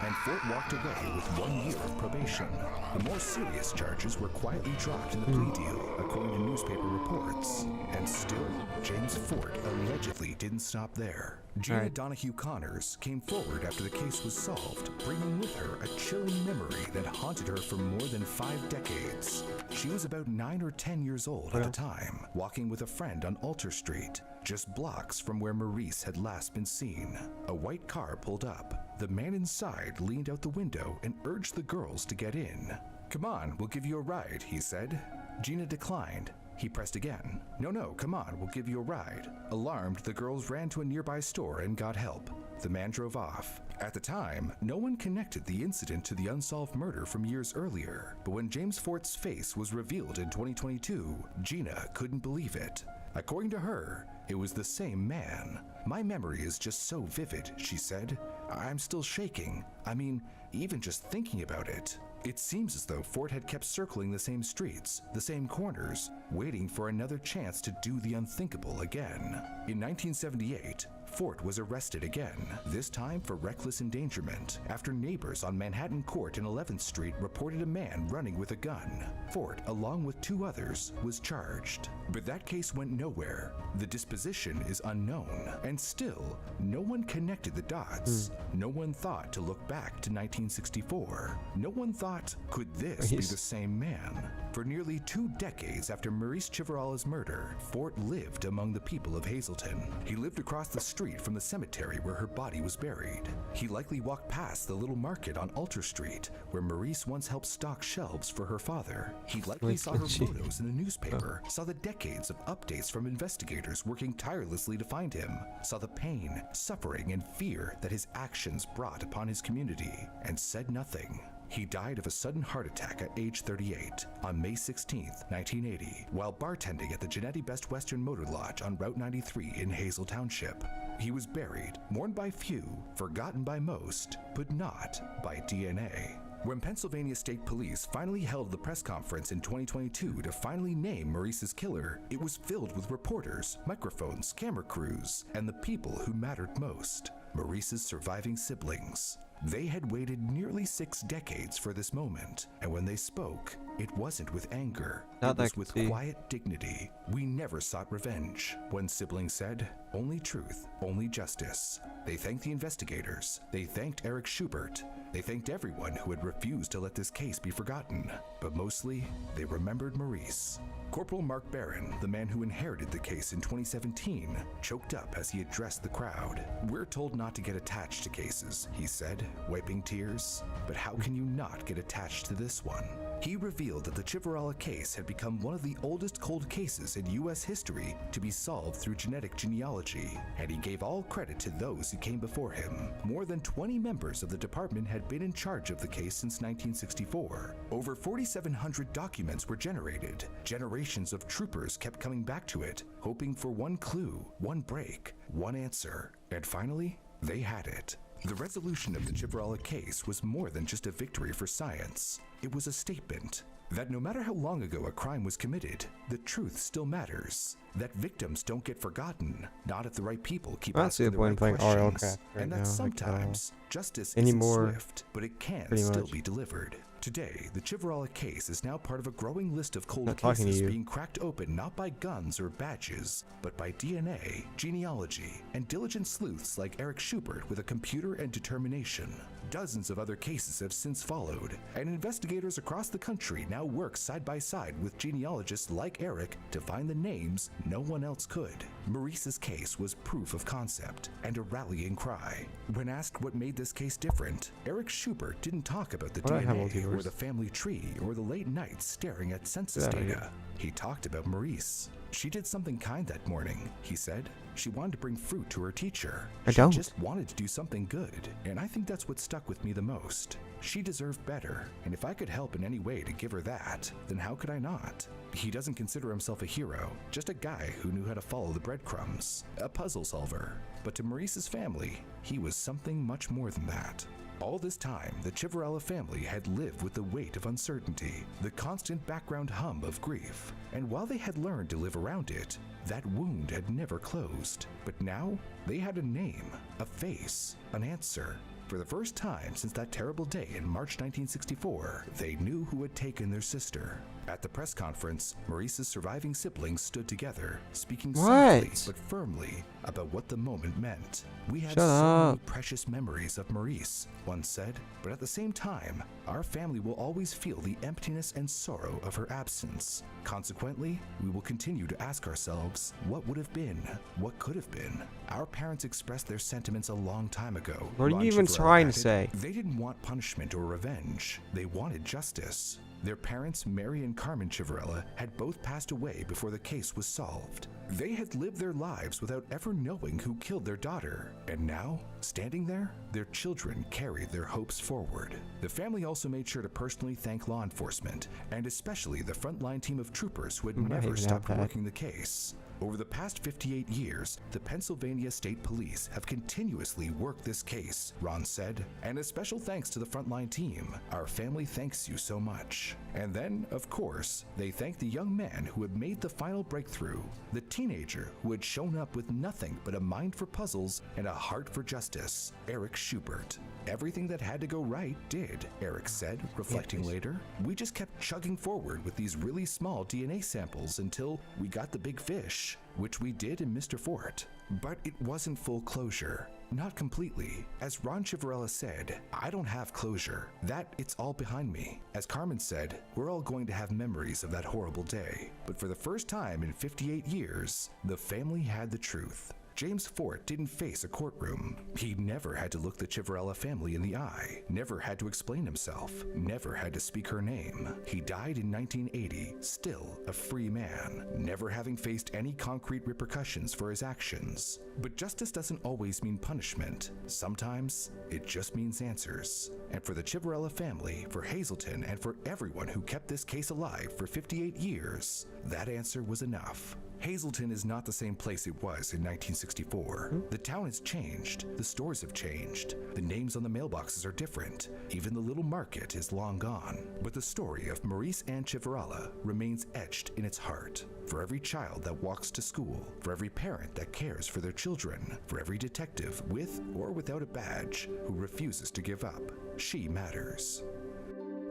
and Fort walked away with 1 year of probation. The more serious charges were quietly dropped in the plea deal, according to newspaper reports. And still, James Fort allegedly didn't stop there. Gina Donahue Connors came forward after the case was solved, bringing with her a chilling memory that haunted her for more than 5 decades. She was about 9 or 10 years old at the time, walking with a friend on Alter Street, just blocks from where Maurice had last been seen. A white car pulled up. The man inside leaned out the window and urged the girls to get in. "Come on, we'll give you a ride," he said. Gina declined. He pressed again. No, come on, we'll give you a ride." Alarmed, the girls ran to a nearby store and got help. The man drove off. At the time, no one connected the incident to the unsolved murder from years earlier. But when James Fort's face was revealed in 2022, Gina couldn't believe it. According to her, it was the same man. "My memory is just so vivid," she said. "I'm still shaking. I mean, even just thinking about it." It seems as though Fort had kept circling the same streets, the same corners, waiting for another chance to do the unthinkable again. In 1978, Fort was arrested again, this time for reckless endangerment, after neighbors on Manhattan Court and 11th Street reported a man running with a gun. Fort, along with 2 others, was charged. But that case went nowhere. The disposition is unknown, and still, no one connected the dots. No one thought to look back to 1964. No one thought, could this be the same man? For nearly 2 decades after Maurice Chivarala's murder, Fort lived among the people of Hazleton. He lived across the street from the cemetery where her body was buried. He likely walked past the little market on Alter Street, where Maurice once helped stock shelves for her father. He likely saw her photos in the newspaper, saw the decades of updates from investigators working tirelessly to find him, saw the pain, suffering, and fear that his actions brought upon his community, and said nothing. He died of a sudden heart attack at age 38 on May 16, 1980, while bartending at the Genetti Best Western Motor Lodge on Route 93 in Hazel Township. He was buried, mourned by few, forgotten by most, but not by DNA. When Pennsylvania State Police finally held the press conference in 2022 to finally name Maurice's killer, it was filled with reporters, microphones, camera crews, and the people who mattered most, Maurice's surviving siblings. They had waited nearly 6 decades for this moment, and when they spoke, it wasn't with anger. It was with quiet dignity. "We never sought revenge," one sibling said. "Only truth, only justice." They thanked the investigators. They thanked Eric Schubert. They thanked everyone who had refused to let this case be forgotten. But mostly, they remembered Maurice. Corporal Mark Barron, the man who inherited the case in 2017, choked up as he addressed the crowd. "We're told not to get attached to cases," he said, wiping tears. "But how can you not get attached to this one?" He revealed that the Chivarala case had become one of the oldest cold cases in U.S. history to be solved through genetic genealogy, and he gave all credit to those who came before him. More than 20 members of the department had been in charge of the case since 1964. Over 4,700 documents were generated. Generations of troopers kept coming back to it, hoping for one clue, one break, one answer. And finally, they had it. The resolution of the Chivarala case was more than just a victory for science. It was a statement that no matter how long ago a crime was committed, the truth still matters. That victims don't get forgotten, not if the right people keep asking the right questions, and that sometimes justice isn't swift, but it can still be delivered. Today, the Chivarala case is now part of a growing list of cold cases being cracked open not by guns or badges, but by DNA, genealogy, and diligent sleuths like Eric Schubert with a computer and determination. Dozens of other cases have since followed, and investigators across the country now work side by side with genealogists like Eric to find the names no one else could. Maurice's case was proof of concept and a rallying cry. When asked what made this case different, Eric Schubert didn't talk about the DNA or the family tree, or the late nights staring at census Get outta data. He talked about Maurice. She did something kind that morning, he said. She wanted to bring fruit to her teacher. I She don't. just wanted to do something good, and I think that's what stuck with me the most. She deserved better, and if I could help in any way to give her that, then how could I not? He doesn't consider himself a hero, just a guy who knew how to follow the breadcrumbs, a puzzle solver. But to Maurice's family, he was something much more than that. All this time, the Civarella family had lived with the weight of uncertainty, the constant background hum of grief. And while they had learned to live around it, that wound had never closed. But now, they had a name, a face, an answer. For the first time since that terrible day in March 1964, they knew who had taken their sister. At the press conference, Maurice's surviving siblings stood together, speaking softly What? but firmly about what the moment meant. We have Shut so many up. precious memories of Maurice, one said, but at the same time, our family will always feel the emptiness and sorrow of her absence. Consequently, we will continue to ask ourselves, what would have been? What could have been? Our parents expressed their sentiments a long time ago. What are you Ron even Civarella trying to added. say? They didn't want punishment or revenge. They wanted justice. Their parents, Mary and Carmen Civarella, had both passed away before the case was solved. They had lived their lives without ever knowing who killed their daughter. And now, standing there, their children carried their hopes forward. The family also made sure to personally thank law enforcement, and especially the frontline team of troopers who had Might never even stopped have that. working the case. Over the past 58 years, the Pennsylvania State Police have continuously worked this case, Ron said, and a special thanks to the frontline team. Our family thanks you so much. And then, of course, they thanked the young man who had made the final breakthrough, the teenager who had shown up with nothing but a mind for puzzles and a heart for justice, Eric Schubert. Everything that had to go right did, Eric said, reflecting please. later. We just kept chugging forward with these really small DNA samples until we got the big fish, which we did in Mr. Fort. But it wasn't full closure. Not completely. As Ron Civarella said, I don't have closure. That, it's all behind me. As Carmen said, we're all going to have memories of that horrible day. But for the first time in 58 years, the family had the truth. James Fort didn't face a courtroom. He never had to look the Civarella family in the eye, never had to explain himself, never had to speak her name. He died in 1980, still a free man, never having faced any concrete repercussions for his actions. But justice doesn't always mean punishment. Sometimes it just means answers. And for the Civarella family, for Hazelton, and for everyone who kept this case alive for 58 years, that answer was enough. Hazelton is not the same place it was in 1964. The town has changed, the stores have changed, the names on the mailboxes are different, even the little market is long gone. But the story of Maurice Ann Civarella remains etched in its heart. For every child that walks to school, for every parent that cares for their children, for every detective with or without a badge who refuses to give up, she matters.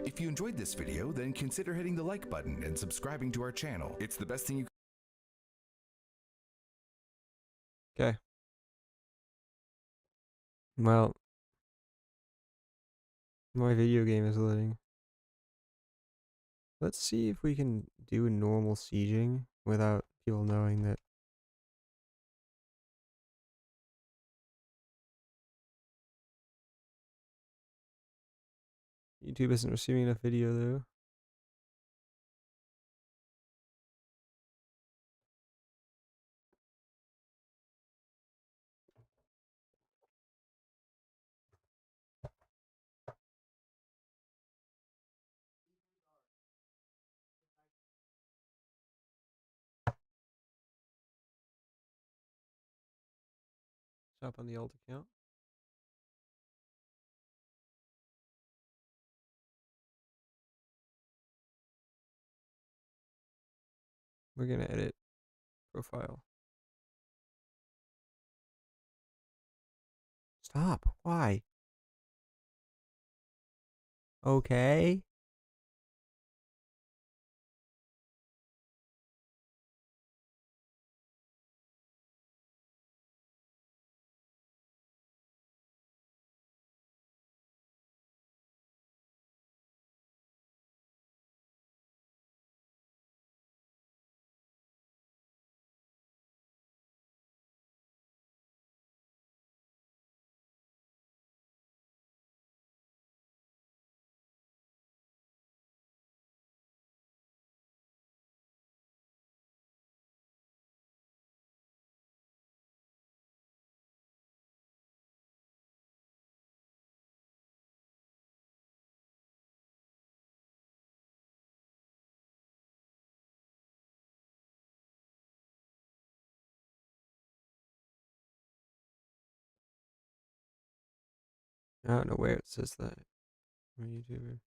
If you enjoyed this video, then consider hitting the like button and subscribing to our channel. It's the best thing you Okay. Well, my video game is loading. Let's see if we can do normal sieging without people knowing that. YouTube isn't receiving enough video though. Shop on the alt account. We're gonna edit profile. Stop. Why? Okay. I don't know where it says that. I'm a YouTuber.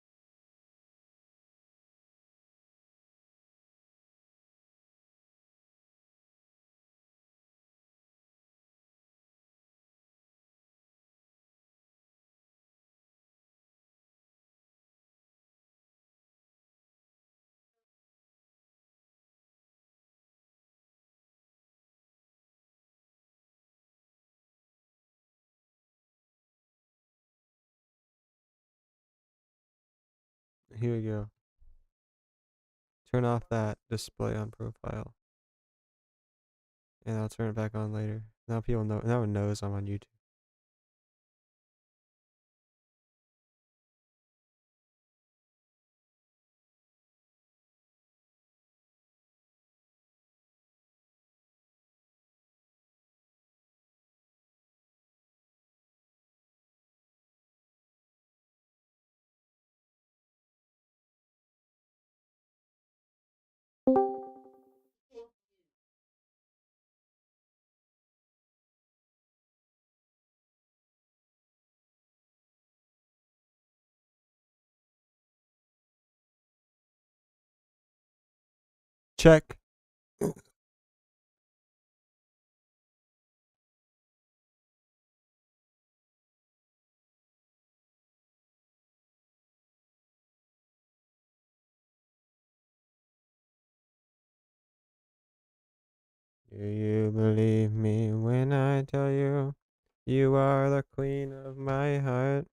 Here we go. Turn off that display on profile. And I'll turn it back on later. Now people know. No one knows I'm on YouTube. Check. Do you believe me when I tell you you are the queen of my heart?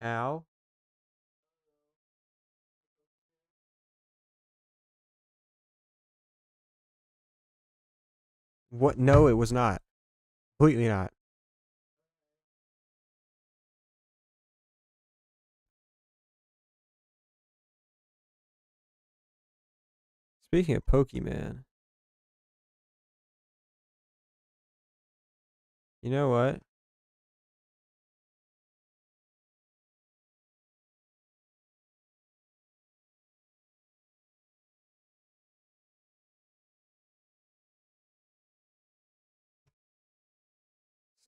Ow. What? No, it was not. Completely not. Speaking of Pokemon, you know what?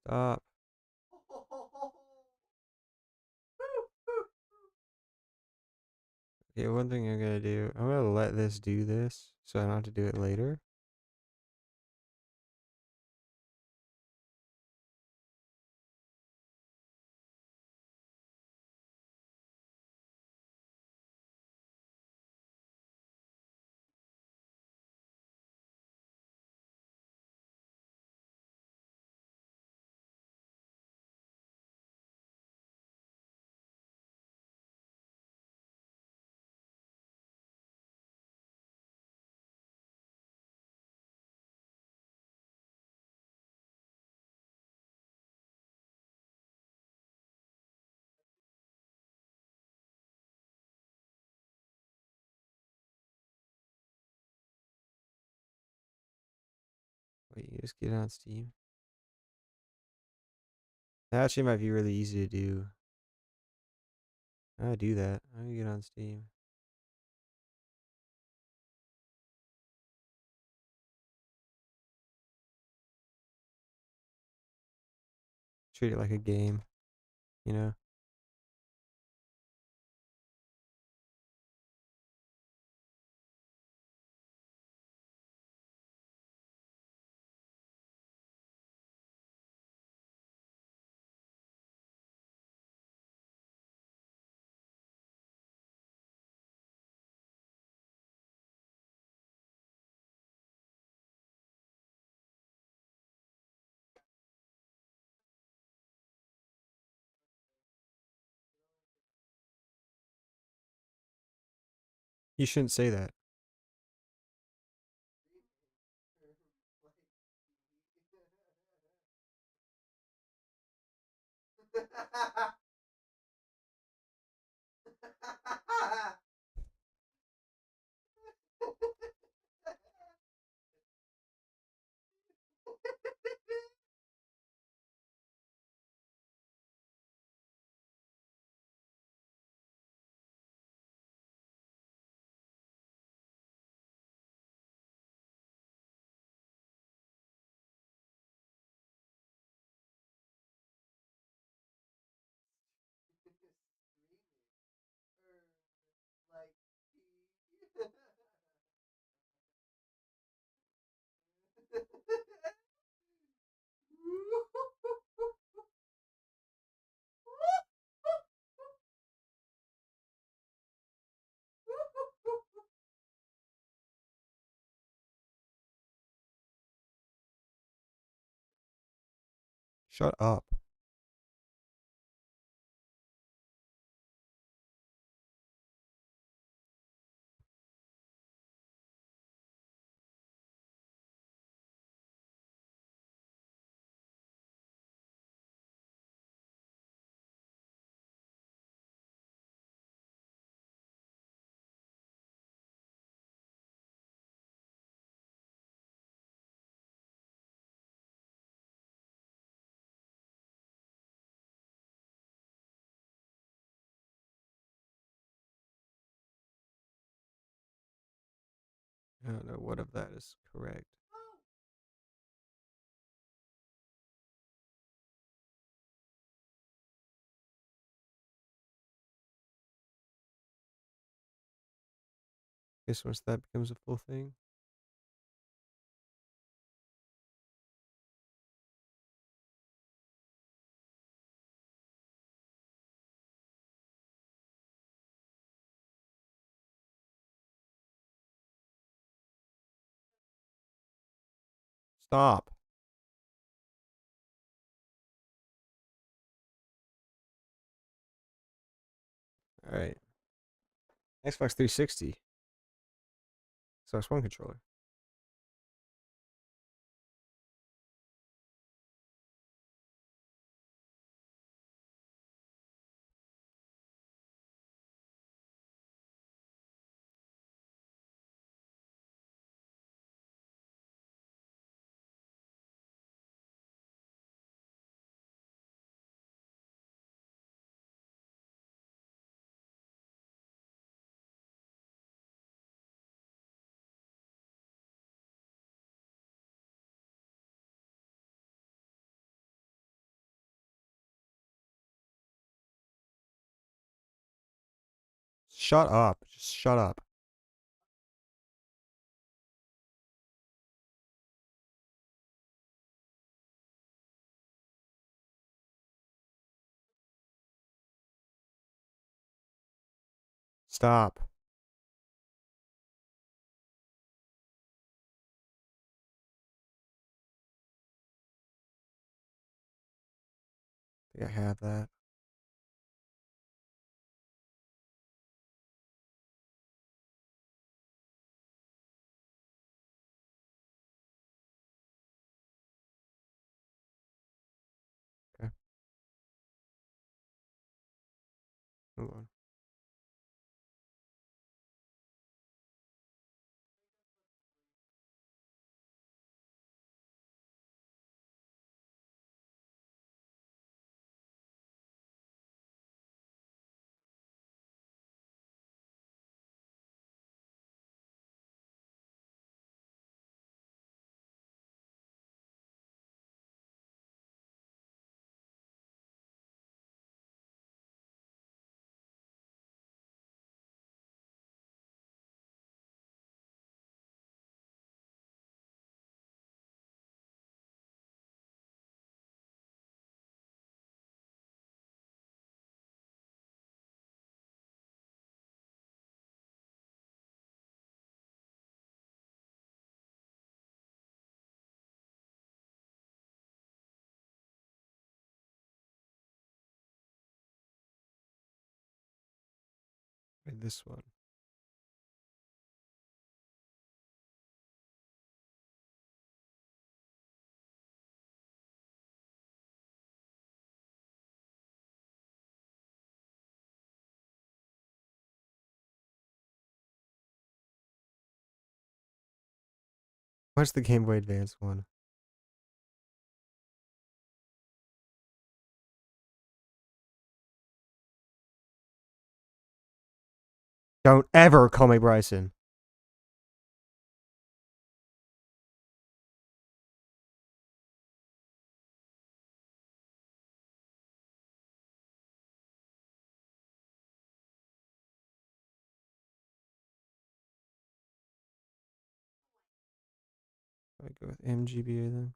Stop. Okay, one thing I'm gonna do, I'm gonna let this do this so I don't have to do it later. Wait, you just get on Steam. That actually might be really easy to do. I do that. I'm gonna get on Steam. Treat it like a game, you know? You shouldn't say that. Shut up. I don't know what of that is correct. Guess once that becomes a full thing. Stop. All right. Xbox 360. Xbox One controller. Shut up. Just shut up. Stop. I think I have that. Okay. Hold on. Wait, this one. What's the Game Boy Advance one? Don't ever call me Bryson. I go with MGBA then.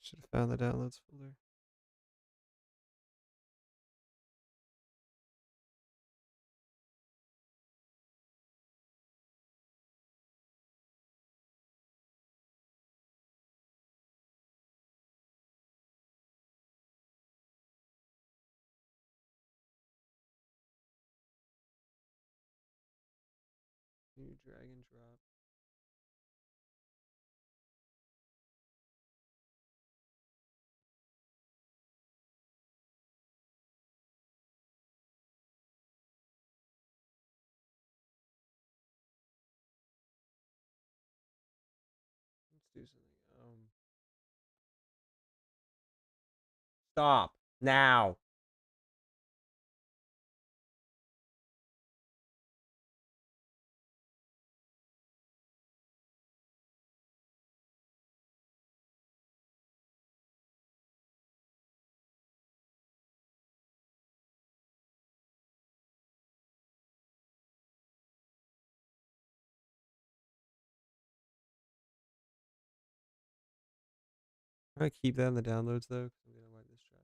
Should have found the downloads folder. You drag and drop. Let's do something. Stop now. I'm gonna keep that in the downloads though, 'cause I'm gonna wipe this drive.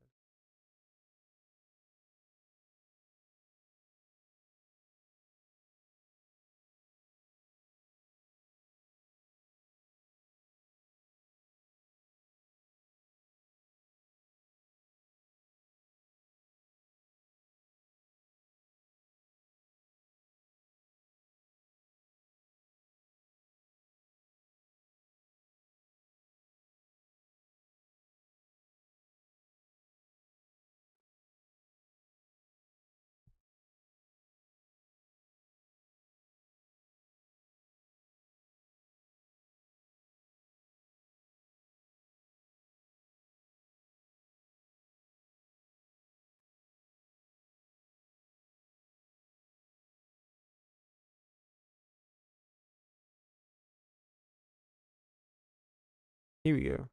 Here we go.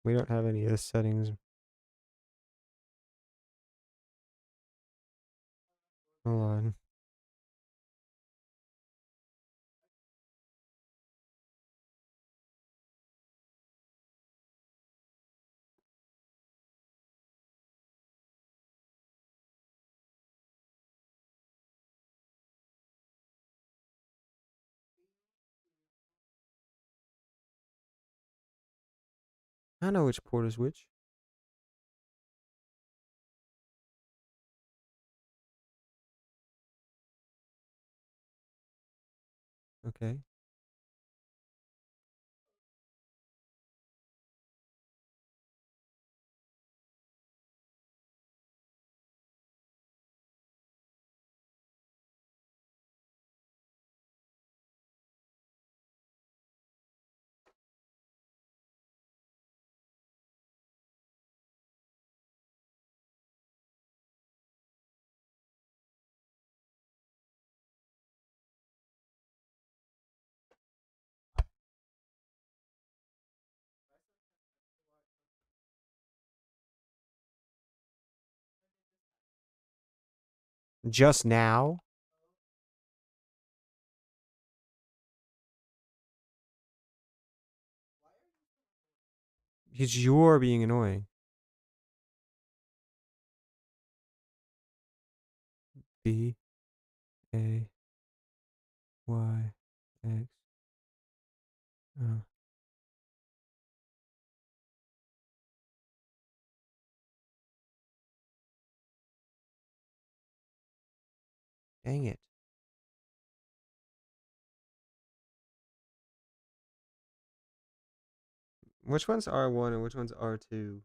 We don't have any of the settings. Hold on. I know which port is which. Okay. Just now? Because you're being annoying. B A Y X. Oh. Dang it. Which one's R1 and which one's R2?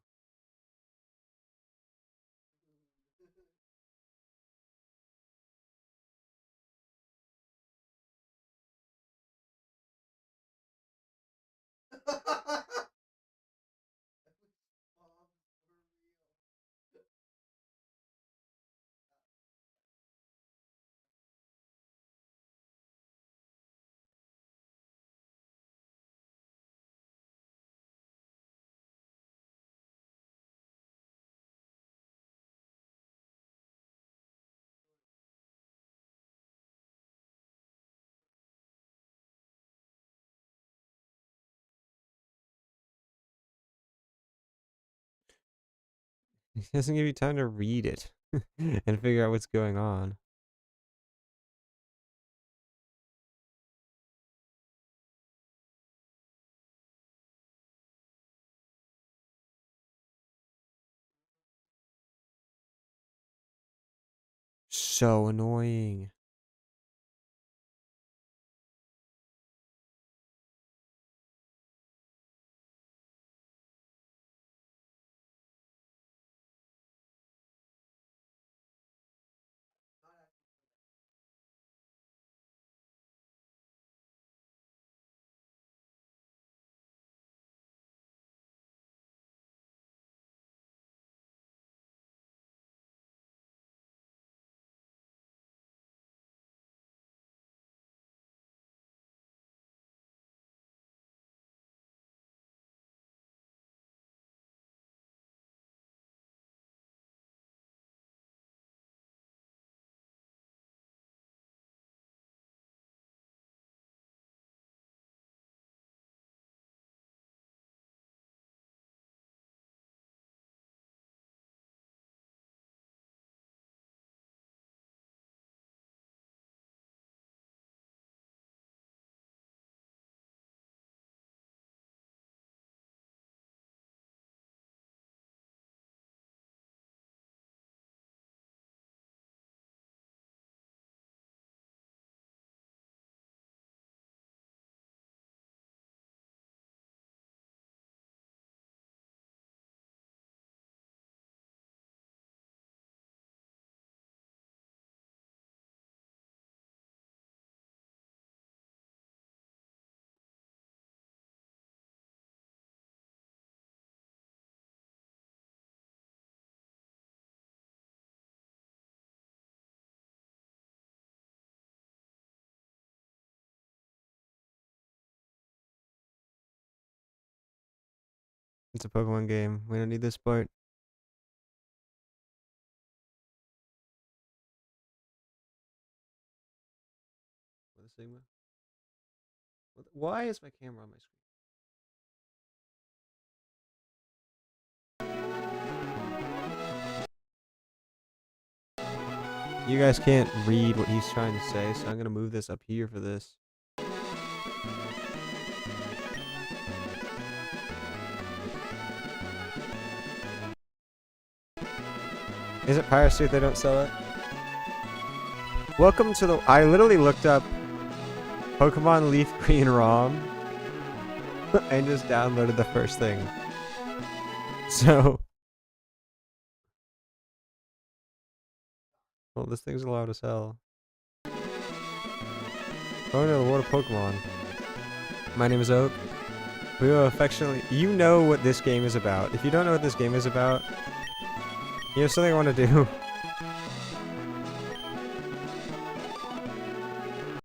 It doesn't give you time to read it and figure out what's going on. So annoying. It's a Pokemon game. We don't need this part. What a Sigma? Why is my camera on my screen? You guys can't read what he's trying to say, so I'm gonna move this up here for this. Is it piracy if they don't sell it? Welcome to the... I literally looked up Pokemon Leaf Green ROM and just downloaded the first thing. So... Well, this thing's allowed to sell. Going to the world of Pokemon. My name is Oak. We will affectionately... You know what this game is about. If you don't know what this game is about, you have something I want to do.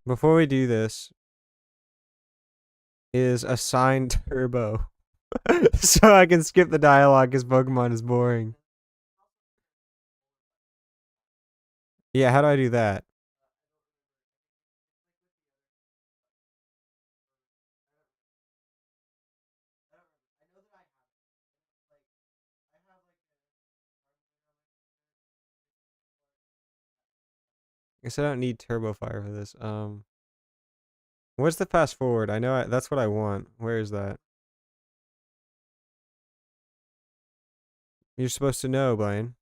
Before we do this, is assign Turbo. So I can skip the dialogue because Pokemon is boring. Yeah, how do I do that? I guess I don't need Turbo Fire for this. What's the fast forward? I know that's what I want. Where is that? You're supposed to know, Blaine.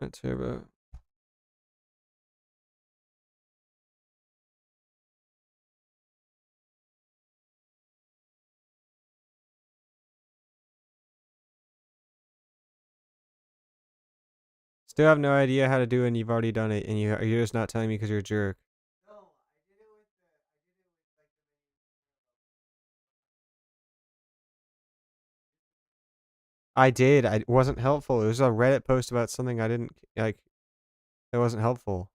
Not Turbo. Still have no idea how to do it, and you've already done it, and you're just not telling me because you're a jerk. I did. It wasn't helpful. It was a Reddit post about something I didn't like. It wasn't helpful.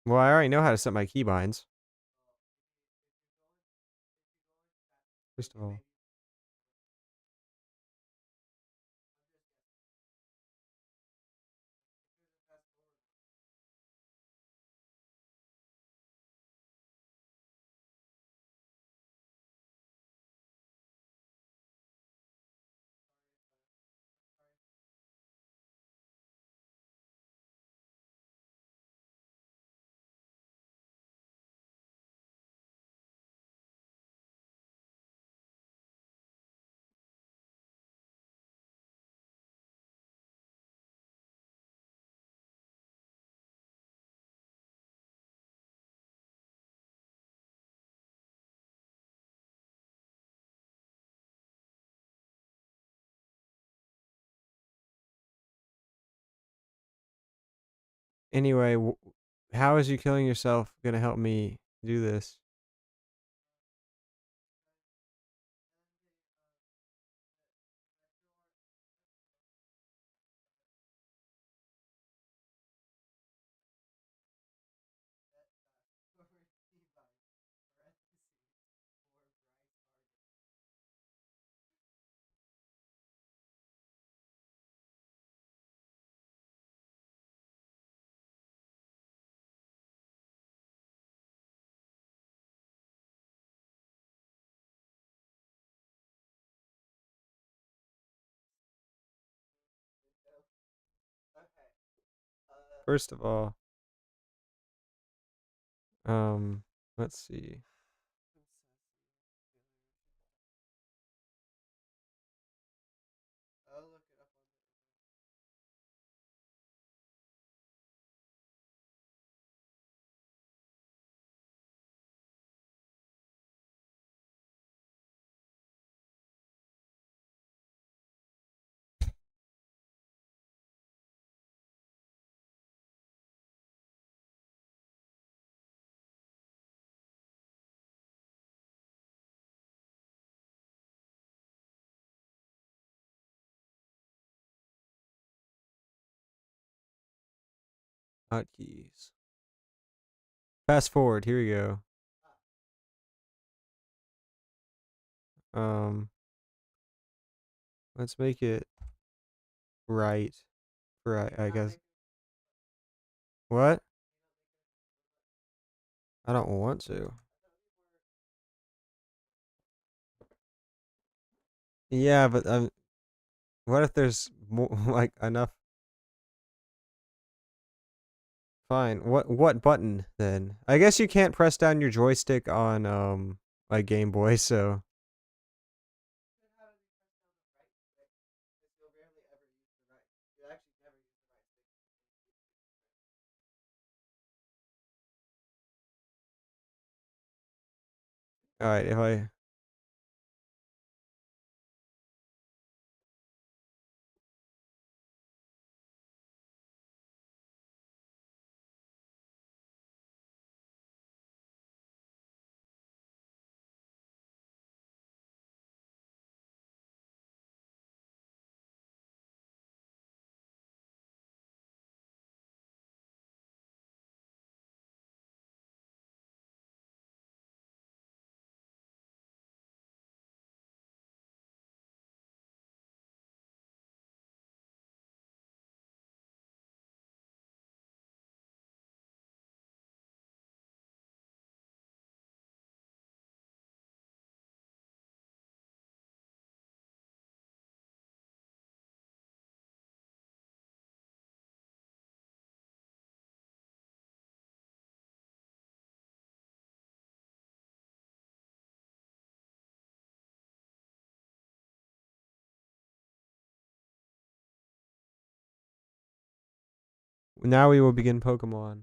Well, I already know how to set my keybinds. First of all. Anyway, how is you killing yourself gonna help me do this? First of all, let's see. Hotkeys. Fast forward. Here we go. Let's make it right. For I guess. What? I don't want to. Yeah, but what if there's more like enough? Fine. What button then? I guess you can't press down your joystick on like Game Boy, so all right, if I now we will begin Pokemon.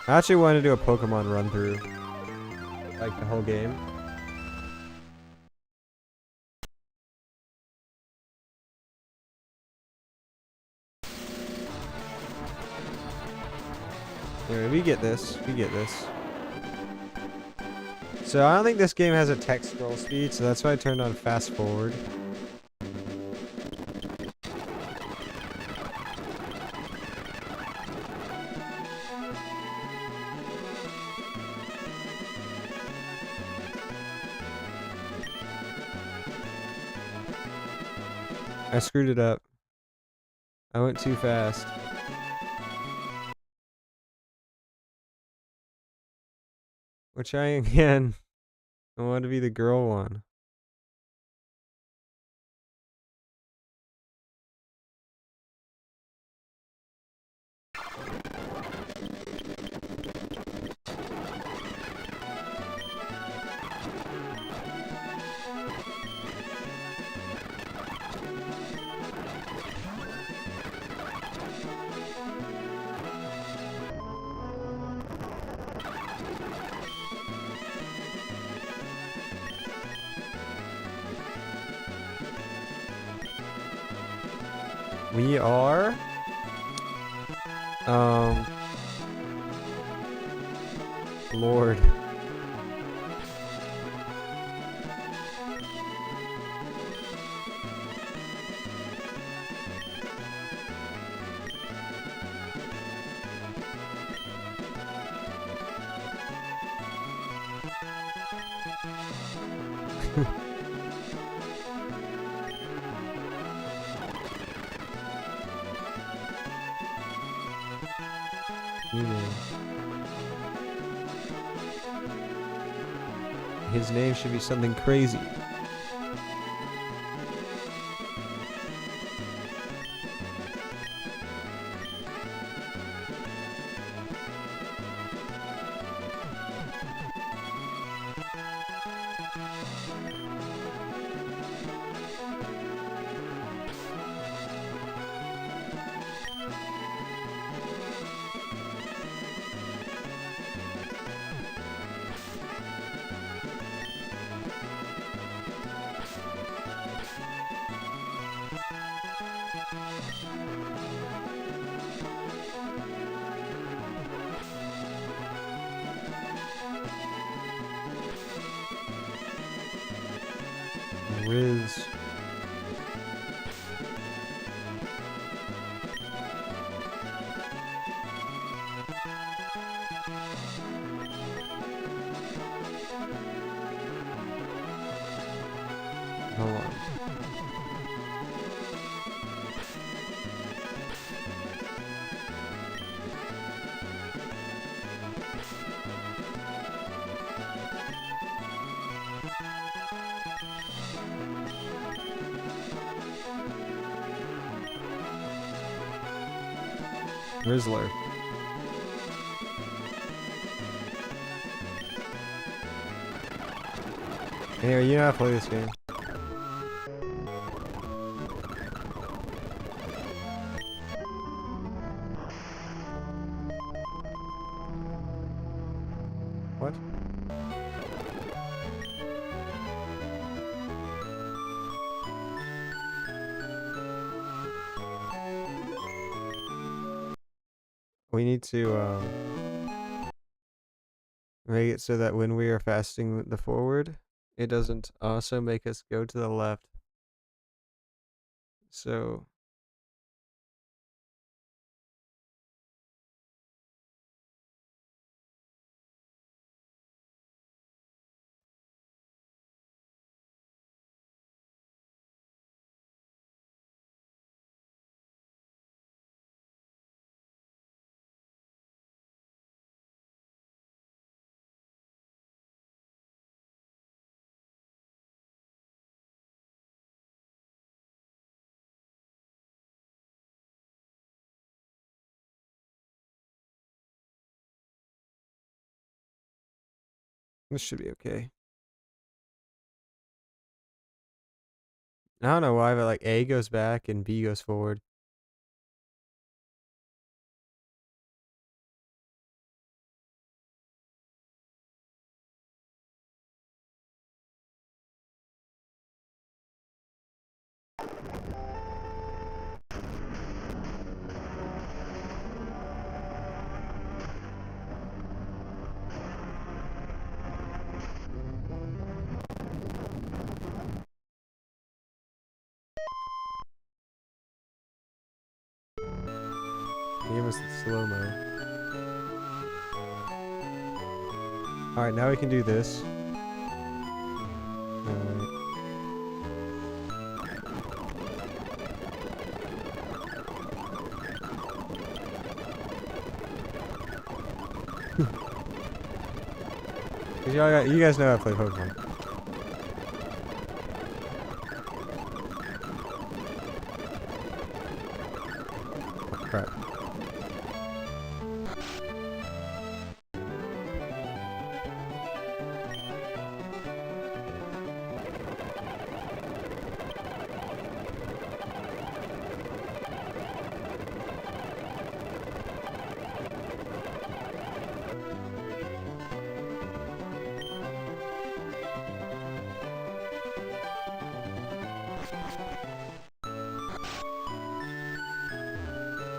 I actually want to do a Pokemon run through, like the whole game. Anyway, we get this. We get this. So I don't think this game has a text scroll speed, so that's why I turned on fast forward. I screwed it up. I went too fast. We're trying again. I want to be the girl one. We are Lord. His name should be something crazy. Riz. Hold on. Rizzler. Anyway, you know how to play this game. What? We need to make it so that when we are fasting the forward, it doesn't also make us go to the left. So this should be okay. I don't know why, but like A goes back and B goes forward. Give us the slow-mo. Alright, now we can do this. Alright. You guys know how to play Pokemon. Oh, crap.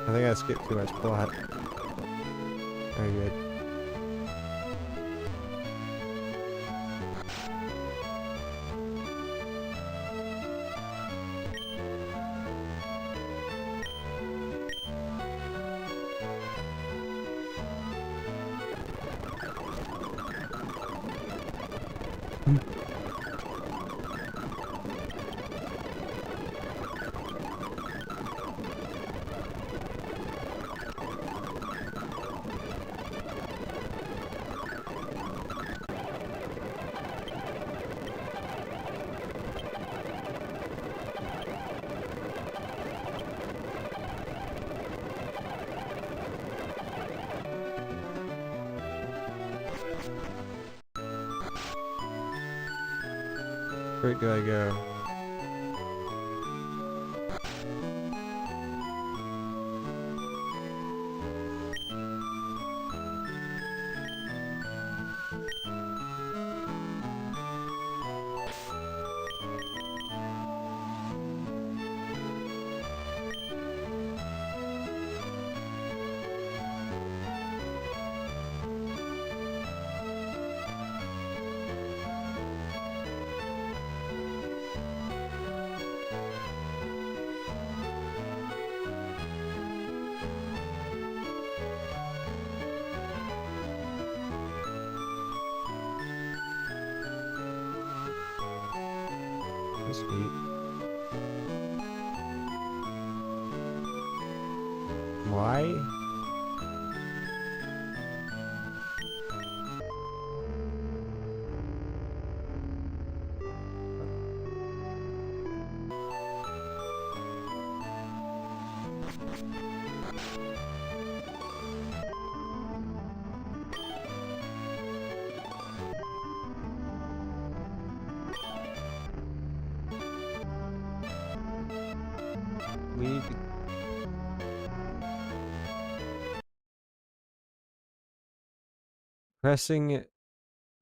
I think I skipped too much plot. Very good. Where do I go? Sweet. Why? We need to... Pressing it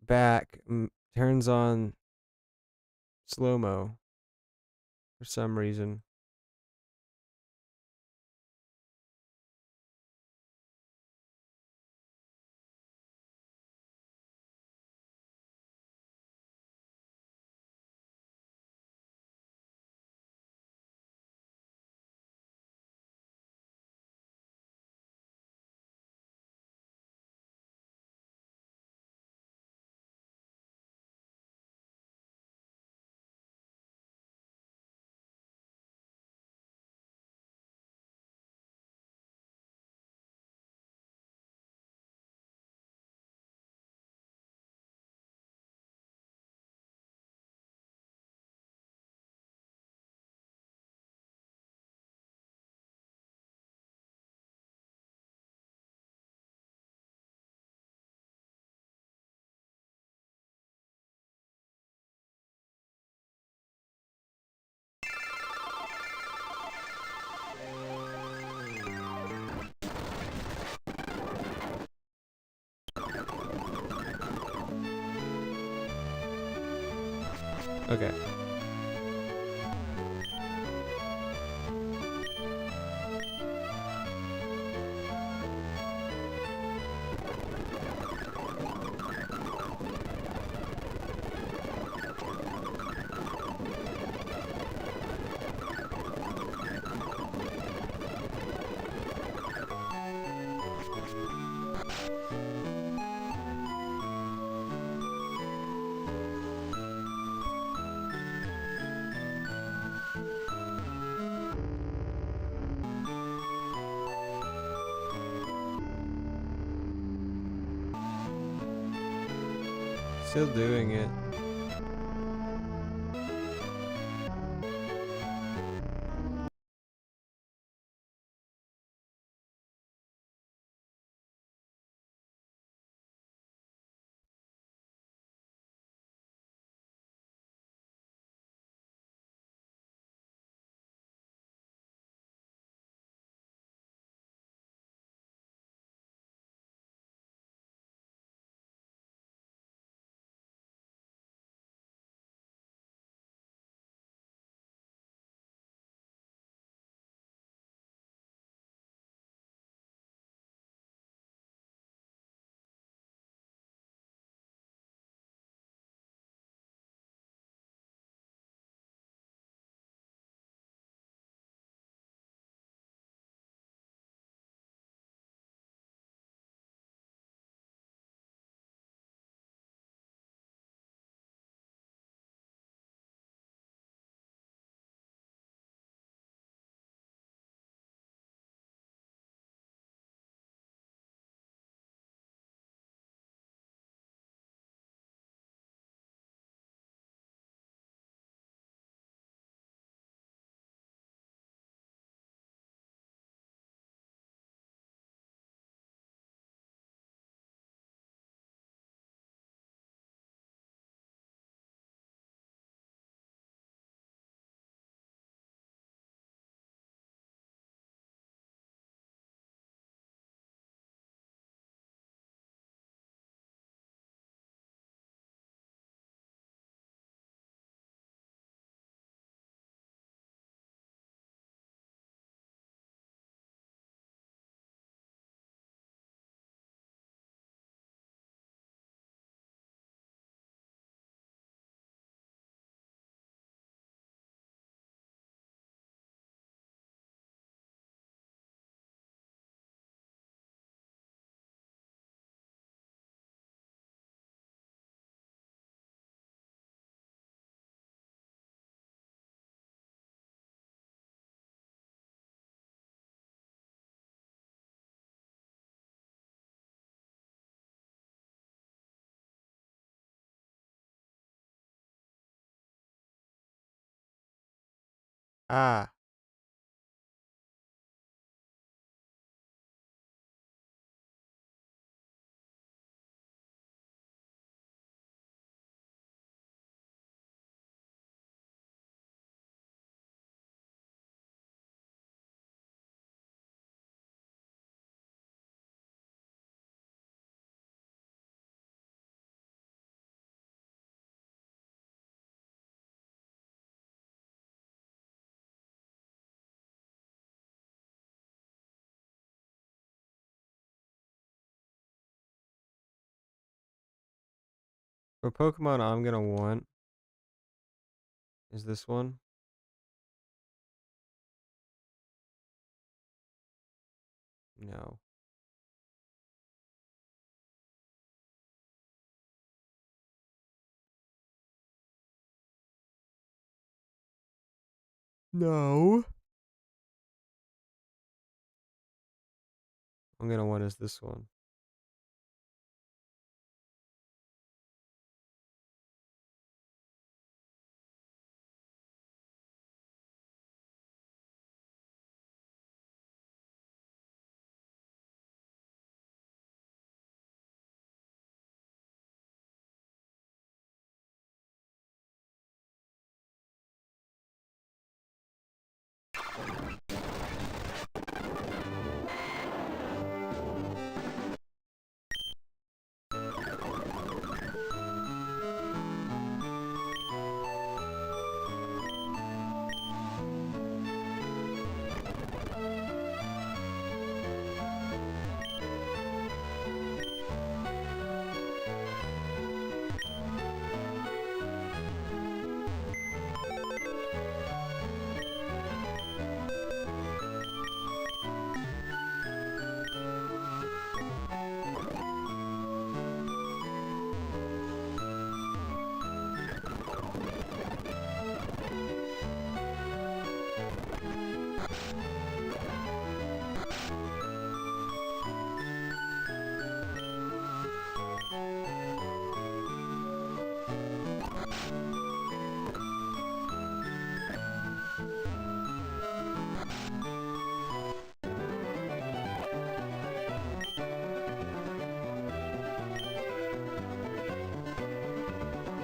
back turns on slow-mo for some reason. Okay. Still doing it. Ah. For Pokemon I'm gonna want is this one. No. No. I'm gonna want is this one.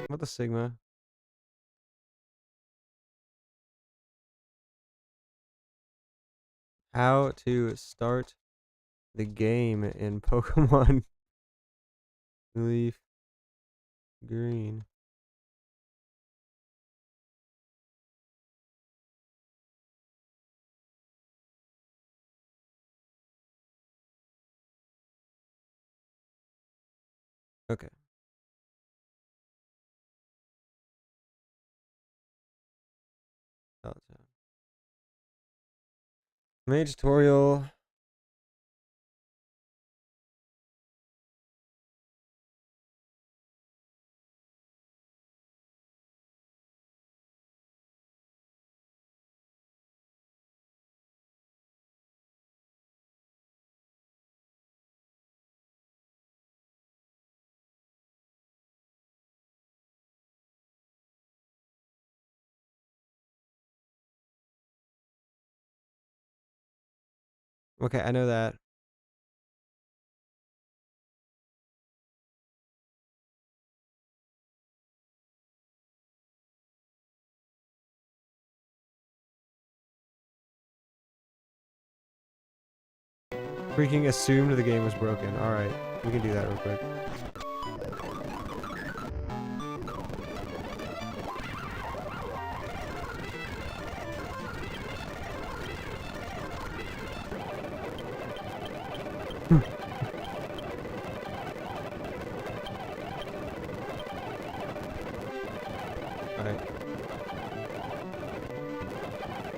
What the Sigma? How to start the game in Pokemon Leaf Green. Okay. Oh, so. Main tutorial. Okay, I know that. Freaking assumed the game was broken. Alright, we can do that real quick. Alright.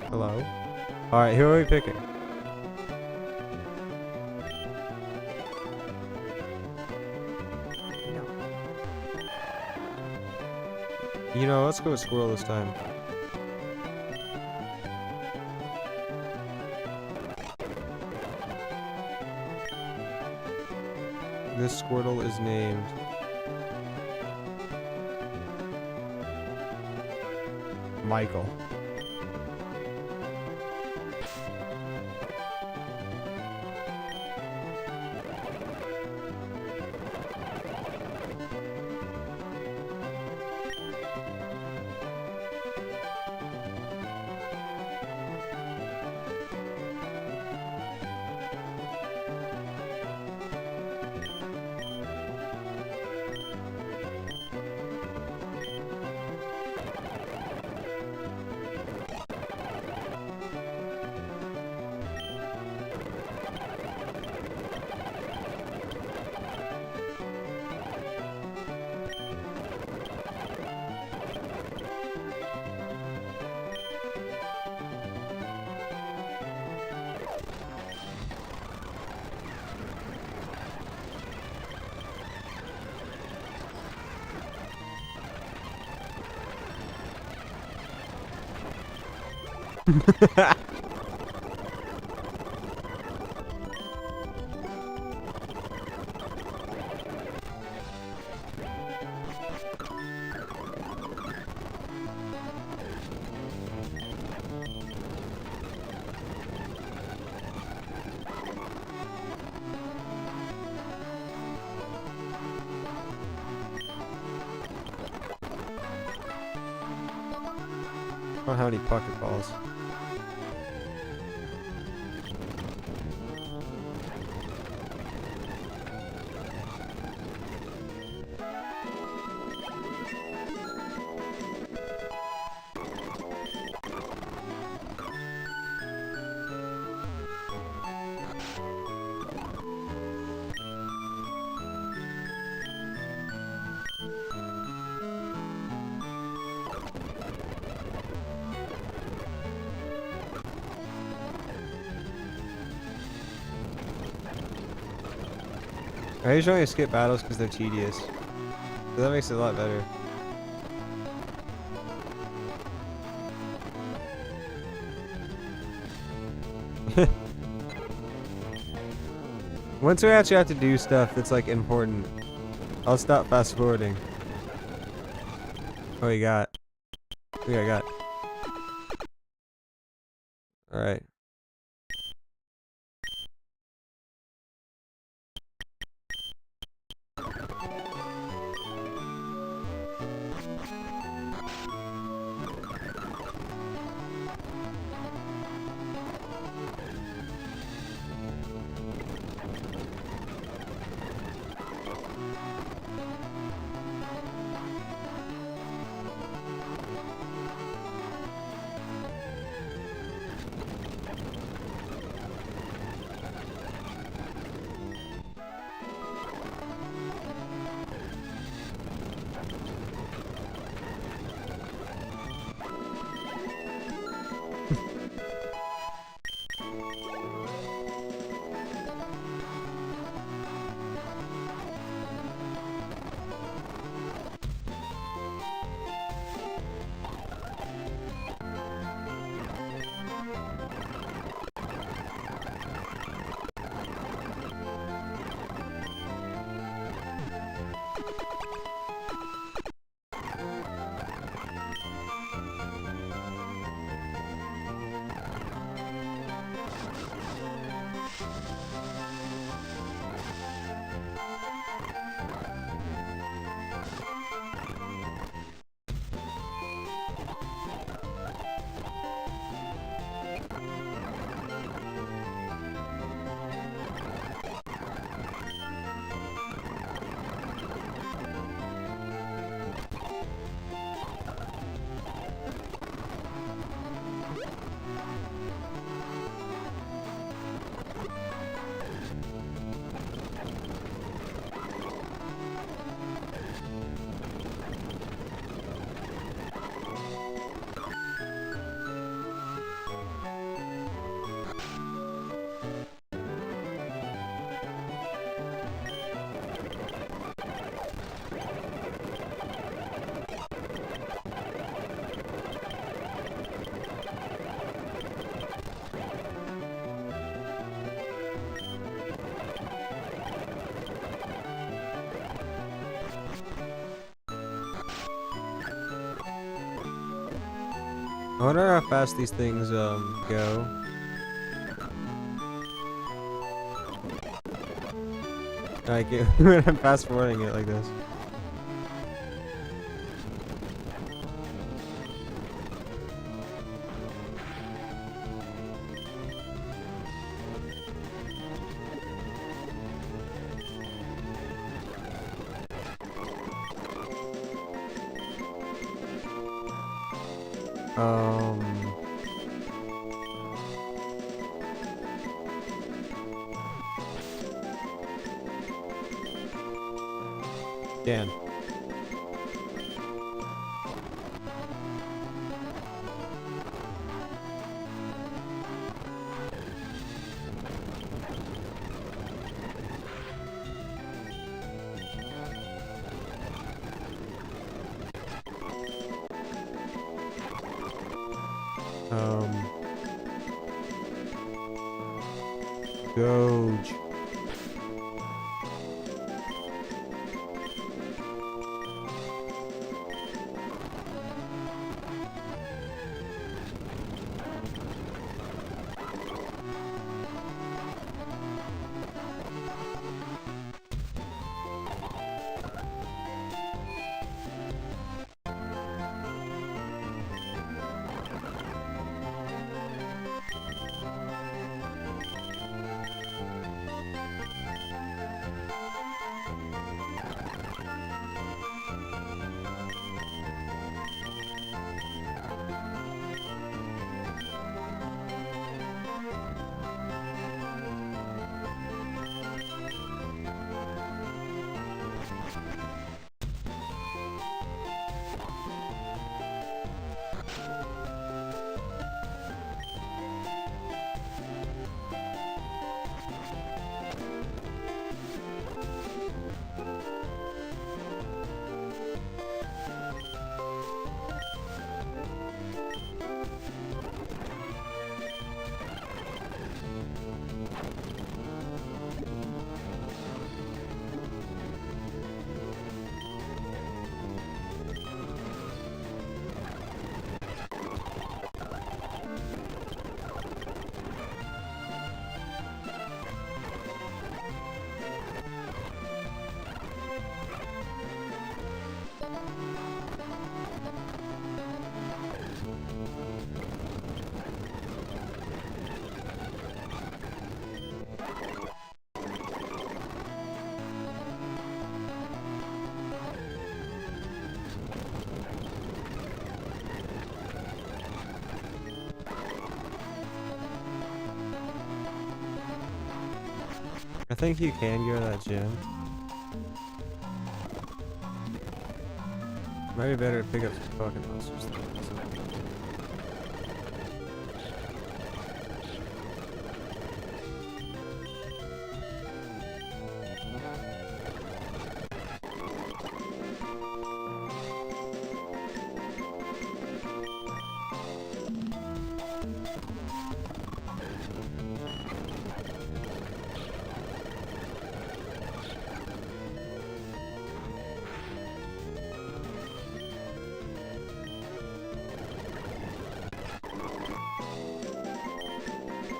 Hello? Alright, who are we picking? You know, let's go with Squirrel this time. This Squirtle is named Michael. I don't have any pocket balls. I usually only skip battles because they're tedious. So that makes it a lot better. Once we actually have to do stuff that's like important, I'll stop fast forwarding. What you got? What I got? Alright. I wonder how fast these things go. Like when I'm fast forwarding it like this. Dan. Doge. I think you can go to that gym. Might be better to pick up some fucking monsters.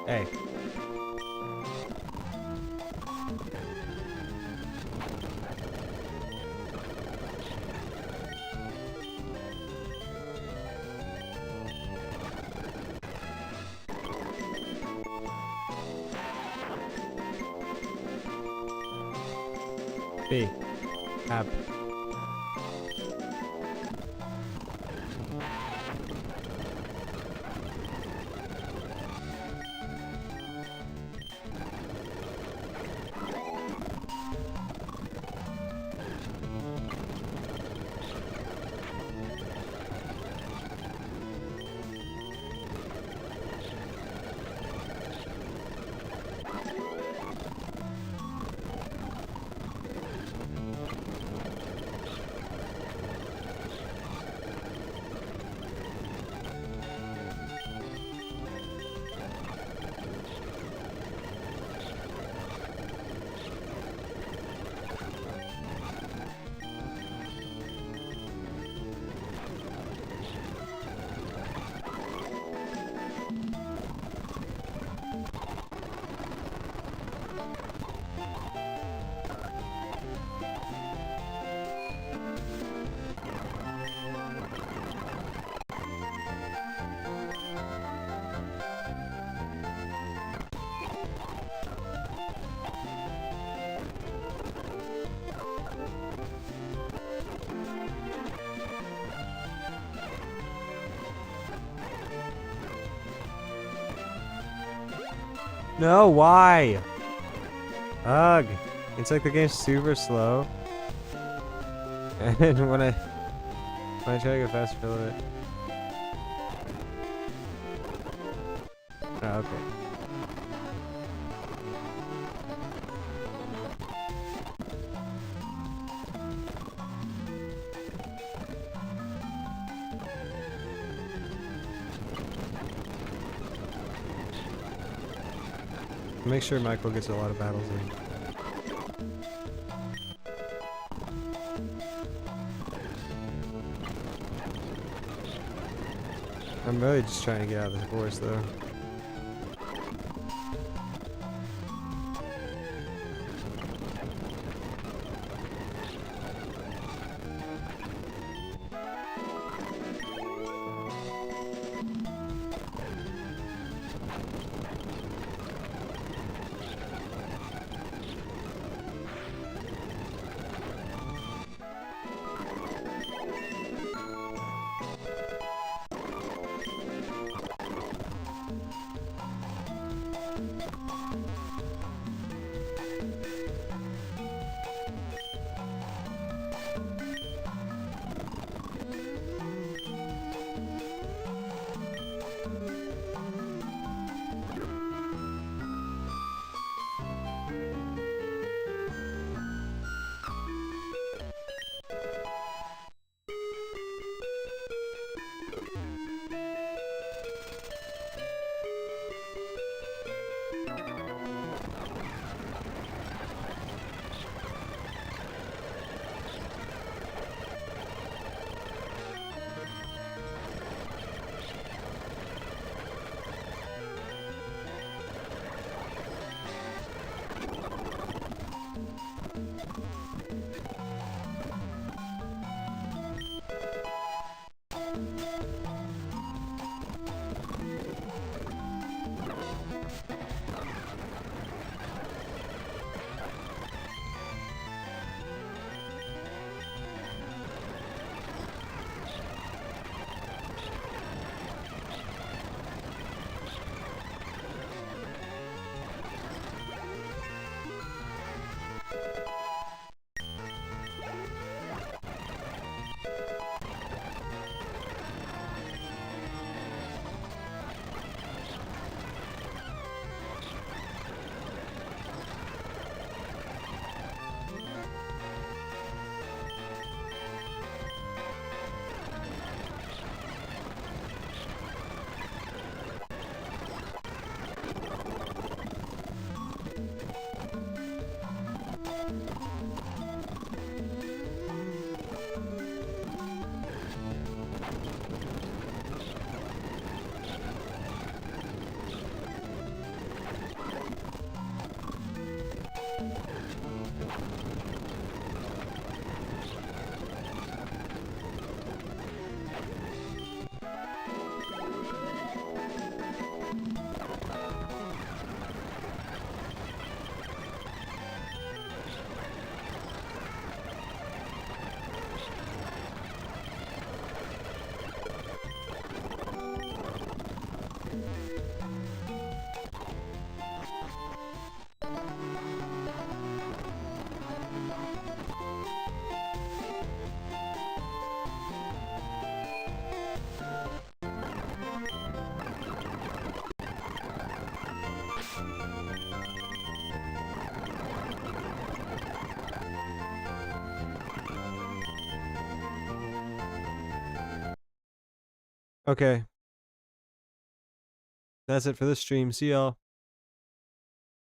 Hey. B. Ab. No, why? Ugh. It's like the game's super slow. And when I try to go faster a little bit. Oh, okay. Make sure Michael gets a lot of battles in. I'm really just trying to get out of this forest though. Okay. That's it for this stream. See y'all.